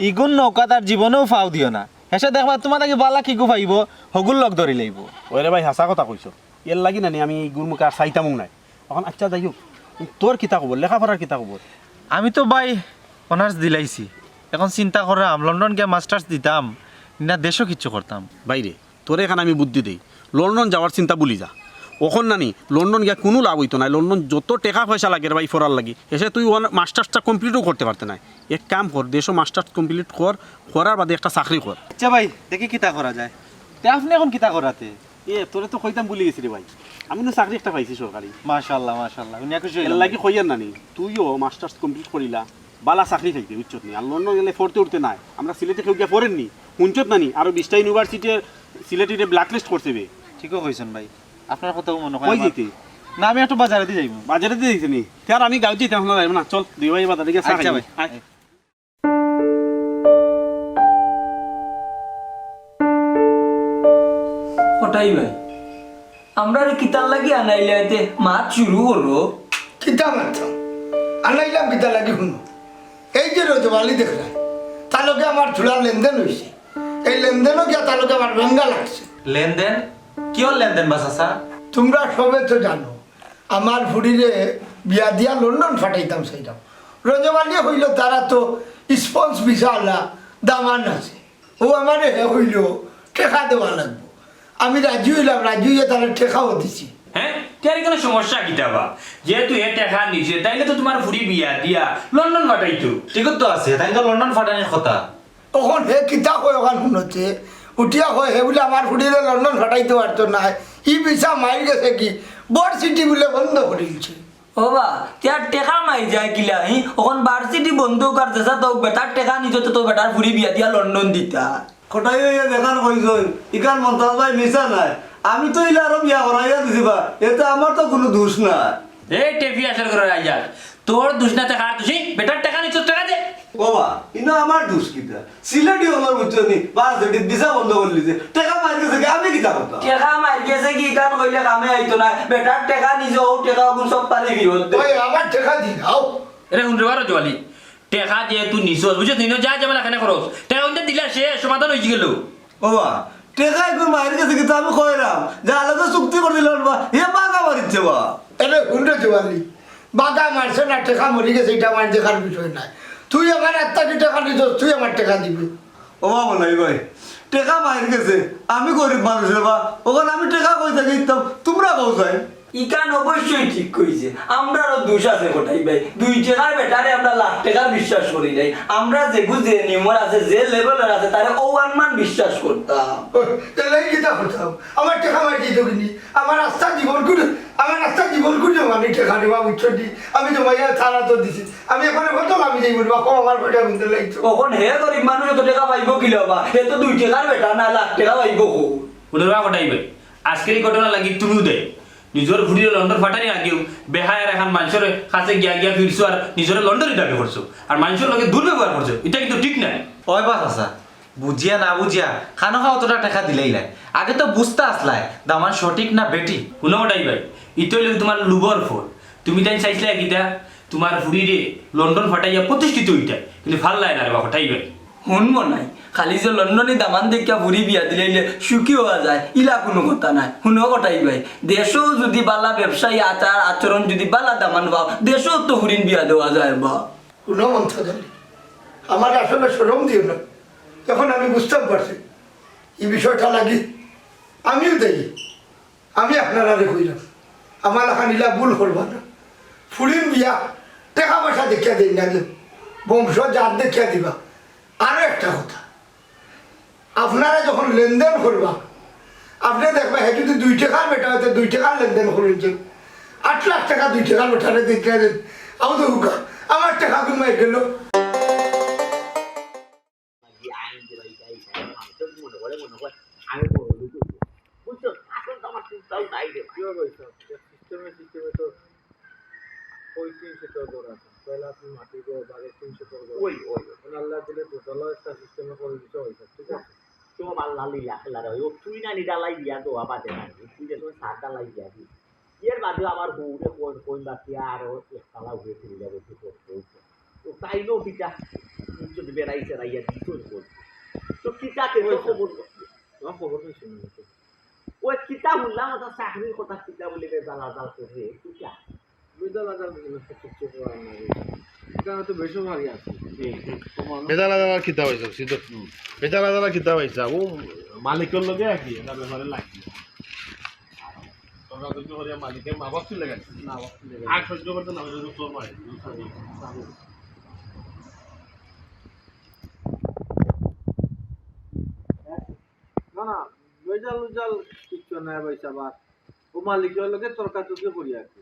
D: ইগুন নৌকা তার জীবনেও ফাও দিও না হেসে দেখবা তোমার আগে বালা কিগু পাইব হগুল লগ ধরি লইব
H: ওই রে ভাই হাসা কথা কইছ এর লাগি নানি আমি এই গুরমুখে আর চাইতামও নাই এখন আচ্ছা যাই হোক তোর কিতা খবর লেখাপড়ার কিতা খবর
D: আমি তো ভাই অনার্স দিলাইছি এখন চিন্তা করলাম লন্ডন গিয়ে মাস্টার্স দিতাম না দেশও কিচ্ছু করতাম
H: বাইরে তোরে এখানে আমি বুদ্ধি দেই লন্ডন যাওয়ার চিন্তা ভুলি যা ওখন নানি লন্ডন গিয়া কোনো লাভ হইতো না লন্ডন যত টাকা পয়সা লাগে রে ভাই ফরার লাগি এসে তুই মাস্টার্সটা কমপ্লিটও করতে পারতে না এক কাম কর দেশও মাস্টার্স কমপ্লিট করার বাদে একটা চাকরি কর
D: আচ্ছা ভাই দেখি কিতা করা যায় তে আপনি এখন কিতা করাতে
H: তোরে তো কইতাম ভুলে গেছি রে ভাই আমি না চাকরি একটা পাইছি সরকারি
D: মাশাআল্লাহ মাশাআল্লাহ উনি খুশি
H: এর লাগি কইয়ার নানি তুইও মাস্টার্স কমপ্লিট করিলা বালা চাকরি থাকতে বুঝছত নি আর লন্ডন গেলে পড়তে উঠতে নাই আমরা সিলেটে কেউ গিয়া পড়েননি শুনছত নানি আরো 20টা ইউনিভার্সিটি সিলেটিতে ব্ল্যাকলিস্ট করছে বে
D: ঠিকও কইছেন ভাই আপনার কথাও মনে
H: কই
D: হয়
H: যেতে
D: না আমি একটু বাজারে দিয়ে যাইব
H: বাজারে দিয়ে দিছি নি তার আমি গাঁও যেতে এখন যাইব না চল দুই ভাই বাজারে গিয়ে চা
D: আচ্ছা
H: খাই
D: ভাই।
G: ওটাই ভাই আমরা কিতার লাগি আনাইলে মাছ শুরু করো
A: কিতা মাত্র আনাইলাম কিতা লাগি শুনো এই যে রজবালি দেখলাম তার লগে আমার ঝুলার লেনদেন হয়েছে এই লেনদেনও গিয়া তার লগে আমার ভেঙ্গা লাগছে
D: লেনদেন কিয় লেনদেন বাসাসা
A: তোমরা সবে তো জানো আমার ফুড়িরে বিয়া দিয়া লন্ডন ফাটাইতাম সেইটাম রজবালি হইল তারা তো স্পন্স ভিসা আলা দামান আছে ও আমার হইল টেকা দেওয়া লাগবো আমি রাজি হইলাম রাজি হইয়া তারা টেকাও দিছি
B: হ্যাঁ তার কোনো সমস্যা কিতাবা যেহেতু এ টাকা নিছে তাইলে তো তোমার ফুরি বিয়া দিয়া লন্ডন পাঠাইতো
D: ঠিক তো আছে তাই তো লন্ডন ফাটানির কথা
A: তখন হে কিতা কয় ওখান শুনছে উঠিয়া কয় হে বলে আমার ফুড়িরে লন্ডন ফাটাইতে পারতো না ই ভিসা মারি গেছে কি বড় সিটি বলে বন্ধ করে দিচ্ছে
G: ও বা তার টেকা মাই যায় কিলা ওখন ভার্সিটি বন্ধ কর দেছা তো বেটার টেকা নিত তো বেটার ফুরি বিয়া দিয়া লন্ডন দিতা
I: কটাই দেখান কইছই ইকান মন্তাজ ভাই মিশা নাই আমি তো ইলা আরো বিয়া করাইয়া দিছি বা এতে আমার তো কোনো দোষ নাই
B: এই টেফি আসার করে আইয়ার তোর দুষ্ণাতে কার দুষি বেটার টাকা নিচ্ছ টাকা দে
I: বাবা ইনো আমার দোষ কিটা সিলেটি আমার বুঝছনি বাস যেটি দিশা বন্ধ করলি যে টাকা মারি গেছে কি আমি কিটা করতাম
G: টেকা মার গেছে কি কান কইলে কামে আইতো না বেটার টেকা নিজে ও টেকা গুণ সব পারে ফিরত দে
A: ওই আমার টেকা দি দাও
B: এরে শুনতে পারো জোয়ালি টেকা দিয়ে তুই নিছস বুঝছিস নিনো যা যাবে না কেন করস টাকা উনতে দিলা সে সমাধান হয়ে গেল
I: বাবা টাকা এখন মারি গেছে কিন্তু আমি কইলাম যে আলাদা চুক্তি করে দিলাম বা হে বাগা মারিচ্ছে বা
A: এরে হুন্ডে জোয়ালি বাগা মারছে না টেকা মরি গেছে এটা আমার দেখার বিষয় নাই তুই আমার আত্মাকে টাকা দিত তুই আমার টাকা দিবি
I: ও বাবা নাই ভাই টাকা মারি গেছে আমি গরিব মানুষ বা ওখানে আমি টাকা কই থাকি দিতাম তোমরা কও যাই
G: ইকান অবশ্যই ঠিক কইছে আমরারও দোষ আছে কোটাই ভাই 2 টাকার বেটারে আমরা লাখ টাকা বিশ্বাস করি নাই আমরা যে গুজে নিয়ম আছে যে লেভেলের আছে তারে ওয়ান বিশ্বাস করতাম
A: তাহলে কিতা করতাম আমার টাকা মারি দিত কিনি আমার রাস্তা জীবন করে আমি টাকা দেওয়া বুঝছো দি আমি তো মাইয়া থানা তো দিছি আমি এখন কত আমি যাই বলবো আমার পেটা কিনতে লাগছো
G: কখন হে গরিব মানুষ তো টাকা পাইব কি লবা হে তো 2 টাকার বেটা না লাখ টাকা পাইব কো
B: উনরা কোটাই ভাই আজকের এই ঘটনা লাগি তুমিও দে নিজের ফুরিয়ে লন্ডন ফাটানি আগেও বেহায়ার এখন মানুষের কাছে গিয়া গিয়া ফিরছো আর নিজের লন্ডনে দাবি করছো আর মানুষের লগে দুর্ব্যবহার করছো এটা কিন্তু ঠিক নাই
D: ওই বাস আসা বুঝিয়া না বুঝিয়া খানো খাওয়া অতটা টাকা দিলেই নাই আগে তো বুঝতে আসলাই দামান সঠিক না বেটি
B: শুনো কোটাই ভাই ইতই লোক তোমার লুবর ফোন তুমি তাই চাইছিলে কিটা তোমার ফুরিরে লন্ডন ফাটাইয়া প্রতিষ্ঠিত হইতা কিন্তু ভাল লাগে না রে বা কোটাই ভাই
G: শুনবো নাই খালি যে লন্ডনে দামান দেখিয়া ভুরি বিয়া দিলে সুখী হওয়া যায় ইলা কোনো কথা নাই শুনো কথাই ভাই দেশও যদি বালা ব্যবসায়ী আচার আচরণ যদি বালা দামান পাও দেশও তো হুরিন বিয়া দেওয়া যায় বা
A: কোনো মন্ত্র জানি আমার আসলে সরম দিও না তখন আমি বুঝতে পারছি এই বিষয়টা লাগি আমিও দেখি আমি আপনারা কইলাম আমার এখন ইলা ভুল করবা না ফুরিন বিয়া টাকা পয়সা দেখিয়া দিন না বংশ জাত দেখিয়া দিবা আরো একটা কথা আপনারা যখন লেনদেন করবা আপনি দেখবা হ্যাঁ যদি 2 টাকার বেটা হয়তো 2 টাকার লেনদেন করেছেন 8 লাখ টাকা 2 টাকার বেটারে দেখিয়া দেন আমি তো আমার টাকা কমাই গেল
D: তাহলে আপনি মাটি বাড়ি 300 করবেন
G: ওই ওই
D: আল্লাহ দিলে দুতলা একটা সিস্টেমে করে দিতে হয়েছে ঠিক আছে
G: সব আল্লাহ লীলা খেলা রয় ও তুই না নিডালাই দিয়া দোয়া বাদে না তুই যখন সার ডালাই দিয়া দি এর বাদে আমার বউরে কোন বাতিয়া আরো একতলা উঠে ফিরে যাবে তুই করতে তো তাইলেও কিটা যদি বেড়াইছে রাইয়া দিতই করছে তো কিটাকে তো খবর
D: আমার খবর পেয়েছি
G: ওই কিতা বললাম ওটা চাকরির কথা কিতা বলে জালা জাল করে কিটা
D: বিদ্যাল আদাল কিছু করার না এখানে তো বেশি মারি আছে
J: বেজালা জালা কিতা হয়েছে সিদ্ধ বেজালা জালা কিতা হয়েছে ও মালিকের লগে আকি এটা ব্যাপারে লাগি তোমরা তো হরিয়া মালিকের মা বাপ ছিল গেছে
D: না
J: আর সহ্য করতে না হলে তোর মারে
D: না না বেজাল উজাল কিচ্ছু নাই পয়সা আবার ও মালিকের লগে তর্কা তর্কি করি আর কি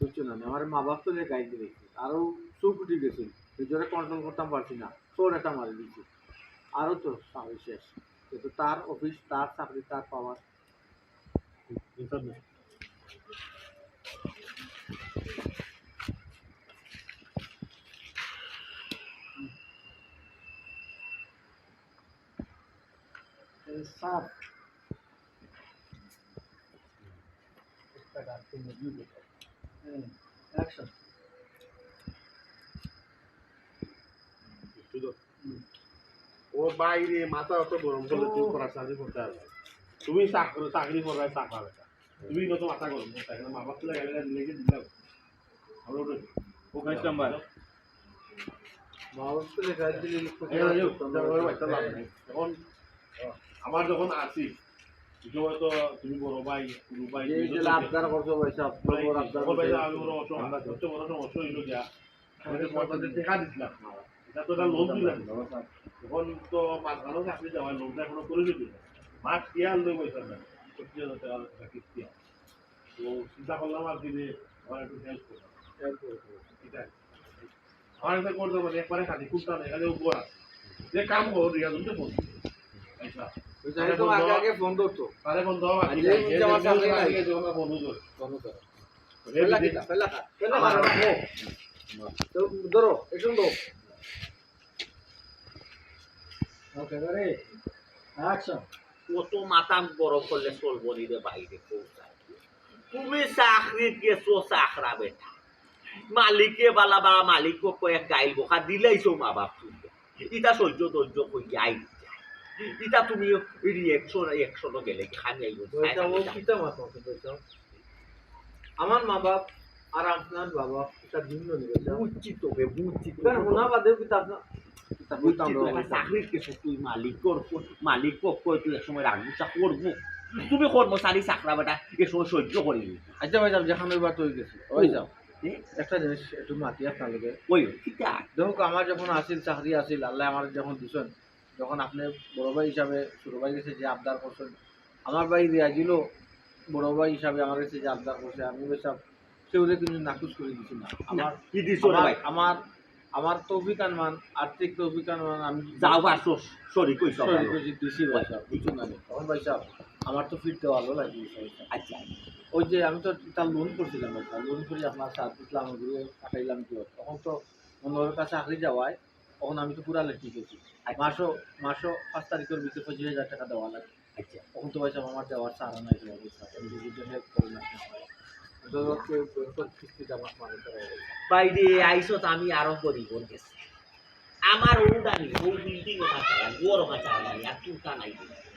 D: বুঝছো না আমার মা বাপ তো গাইড দিয়েছি আরও চোখ উঠে গেছে নিজেরা কন্ট্রোল করতাম পারছি না চোর একটা মারি দিচ্ছি আরও তো চাকরি শেষ কিন্তু তার অফিস তার চাকরি তার পাওয়ার সাপ অ্যাকশন
J: ও বাইরে মাথা অত গরম করলে তুই করার চাকরি করতে পারবে তুমি চাকরি করার চাকরা বেটা তুমি কত মাথা গরম করতে পারবে মা বাপ ছিল গেলে দিলে দিলাম ভালো ও কাজ নাম্বার
D: মা বাপ তো লেখা দিলে
J: এখন আমার যখন আসি তো তুমি বড় ভাই গুরু ভাই
D: এই যে আবদার করছো পয়সা বড় আবদার
J: বড় ভাই আমি বড় অসহায় সবচেয়ে বড় সমস্যা হইল গিয়া আমাদের পয়সাতে টাকা দিছিলাম এটা তো একটা লোন দিলাম তখন তো পাঁচ ভালো চাকরি দেওয়া লোনটা এখনো করে দিবি মাস কি আর লই পয়সা না 70,000 টাকা কিস্তি তো চিন্তা করলাম আর দিনে আমার একটু হেল্প করলাম ঠিক আছে আমার একটা করতে পারে একবারে খালি কুর্তা নেই খালি উপর যে কাম করো রিয়া তুমি ফোন আচ্ছা
D: তো আগে আগে ফোন করতো
J: তাহলে বন্ধ হবে
D: আমার চাকরি নাই
J: বন্ধ করে
D: বন্ধ করো পেলা তো ধরো একটু দাও ওকে রে অ্যাকশন
G: কত মাথা গরম করলে চলবো নি রে বাইরে পৌঁছায় তুমি চাকরিত গেছো চাকরা বেটা মালিকে বালা বা মালিক কয়েক গাইল বোকা দিলেইছো মা বাপ তুমি ইটা সহ্য ধৈর্য করি আই ইটা তুমি রিয়েকশন গেলে খানি আইব
D: আমার মা বাপ আর আপনার বাবা এটা ভিন্ন নিবেছে
G: বুঝছি তবে বুঝছি
D: শোনা বাদেও কিন্তু আপনার
G: চাকরির কেসে তুই মালিক কই তুই একসময় রাগুচা করবো তুমি কর্মচারী চাকরা বেটা এ সময় সহ্য করিনি
D: আচ্ছা ভাই যাও যেখানে ওই বাত হয়ে গেছে ওই যাও একটা জিনিস একটু মাতি আপনাদের
G: ওই ঠিক আছে
D: দেখো আমার যখন আসিল চাকরি আসিল আল্লাহ আমার যখন দিছেন যখন আপনি বড় ভাই হিসাবে ছোট ভাই কাছে যে আবদার করছেন আমার ভাই রিয়াজিল বড় ভাই হিসাবে আমার কাছে যে আবদার করছে আমি ওইসব সেগুলো কিন্তু নাকুচ করে দিচ্ছি না আমার
G: কি দিছ ভাই
D: আমার আমার তৌফিক আনমান আর্থিক তৌফিক আনমান আমি
G: যাও পারছো সরি কইছ
D: দিছি ভাই সাহেব কিছু না তখন ভাই সাহেব আমার তো ফিরতে ভালো লাগে
G: আচ্ছা
D: ওই যে আমি তো তার লোন করছিলাম একটা লোন করে আপনার সাথ দিলাম ঘুরে কাটাইলাম কি তখন তো অন্যের কাছে চাকরি যাওয়ায় তখন আমি তো পুরা লেট গেছি মাসও 5 তারিখের ভিতরে 25,000 টাকা দেওয়া লাগে
G: আচ্ছা
D: তখন তো পয়সা আমার দেওয়ার সারা নাই হেল্প করে না
G: বাইরে আইসো আমি আরো গরিব গেছি আমার ওদানি ও বিল্ডিং ওটা চালাই ওর ওটা চালাই আর চিন্তা নাই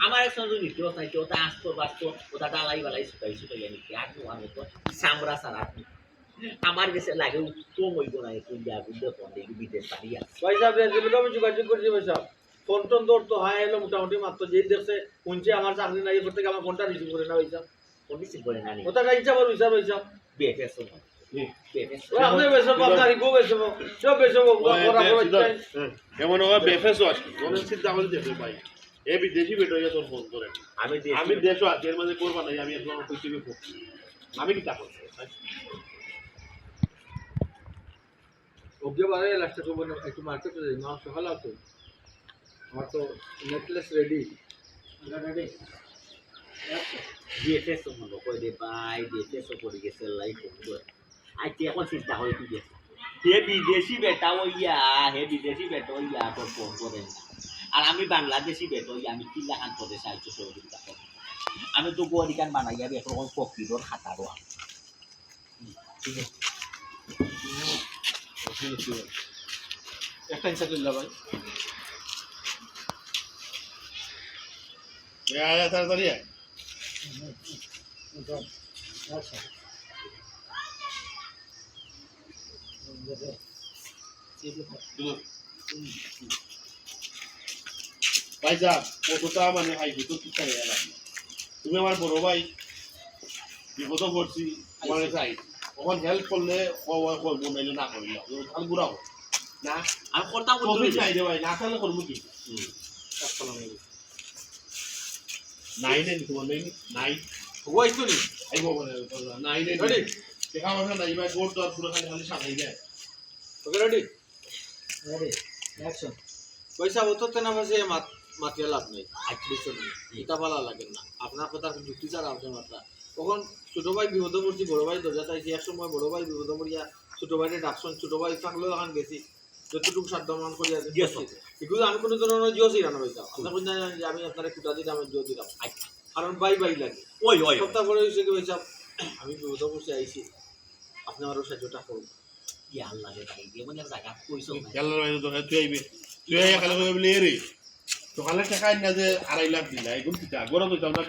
G: আমার একসঙ্গে নিতে নাই তো ওটা আসতো বাসতো ওটা ডালাই বালাই শুকাই নিতে আর তোমার মতো সামরা সারা আমার কাছে লাগে তো হইব না ইন্ডিয়া বুঝতে ফোন দেখি বিদেশ পারি আছে
D: ভাই সাহেব যেগুলো আমি যোগাযোগ করছি ভাই সাহেব ফোন টোন ধরতো হ্যাঁ এলো মোটামুটি মাত্র যেই দেখছে শুনছে আমার চাকরি নাই এরপর থেকে আমার ফোনটা রিসিভ করে না ভাই সাহেব
G: ফোন রিসিভ করে না
D: ওটা ইচ্ছা করবি স্যার ভাই সাহেব
G: বিএফএস
D: আপনি বেসব আপনার গো বেসব সব বেসব
J: এমন হবে বেফেসও আসবে অনেক চিন্তা করে দেখবে ভাই এ বিদেশি বেটো ইয়া তোর ফোন করে আমি দেশও আছি এর মাঝে করবা নাই আমি একদম কইছিবি ফোন আমি কি তা করছি
D: ওকে বারে লাস্টে তো বলে একটু মার্কেটে যাই না সকাল আছে আমার তো নেকলেস রেডি রেডি
G: বিএফএস মনে করে ভাই বিএফএস করে গেছে লাইফ আজকে এখন চিন্তা করে কি গেছে
K: হে বিদেশি বেটা ওইয়া হে বিদেশি বেটা ওইয়া তোর ফোন করে না আর আমি বাংলাদেশি বেটা ওইয়া আমি কিল্লা খান করে সাহায্য সহযোগিতা করি আমি তো গরিকান বানাইয়া এখন ফকিরর খাতারও
H: একটা ইনসার দিল্লা ভাই
J: তাড়াতাড়ি আয়। ভাই যা কতটা মানে ভাই দুটো শিক্ষা হয়ে গেলাম তুমি আমার বড় ভাই বিপদ করছি আমার চাই তখন হেল্প করলে করবো নাইলে না করিল ভাল ঘুরাও না
K: আমি কথা
J: কবি চাই দে ভাই না তাহলে করবো কি নাই নেই তোমার নেই নাই
H: ওই তো নি
J: আইবো বলে নাই নেই দেখা মাথা নাই ভাই গোট দর পুরো খালি খালি সাজাই দেয়
H: ওকে রেডি পয়সা অত তেনা ভাষে মাতিয়া লাভ নেই এটা ভালো লাগে না আপনার কথা যুক্তি ছাড়া আপনার মাত্রা তখন ছোট ভাই বিপদ পড়ছি বড় ভাই দরজা চাইছি এক সময় বড় ভাই বিপদ পড়িয়া ছোট ভাইকে ডাকছেন ছোট ভাই থাকলেও এখন গেছি যতটুকু সাধ্যমান করিয়া এগুলো আমি কোনো ধরনের জিও ছিলাম হইতাম আপনার কোন জানেন যে আমি আপনার কুটা দিতাম আমি জিও দিতাম কারণ বাই লাগে
K: ওই ওই
H: সপ্তাহ পরে হয়েছে কি হয়েছে আমি বিপদ পড়ছি আইছি আপনি আরও সাহায্যটা করুন
K: ইয়া আল্লাহ রে ভাই এমন এক জায়গা কইছো না
J: গেল ভাই তো তুই আইবে তুই আইয়া খালি বলে রে তো খালি টাকা না যে 2.5 লাখ দিলা এগুলো কি গরম হইতাম না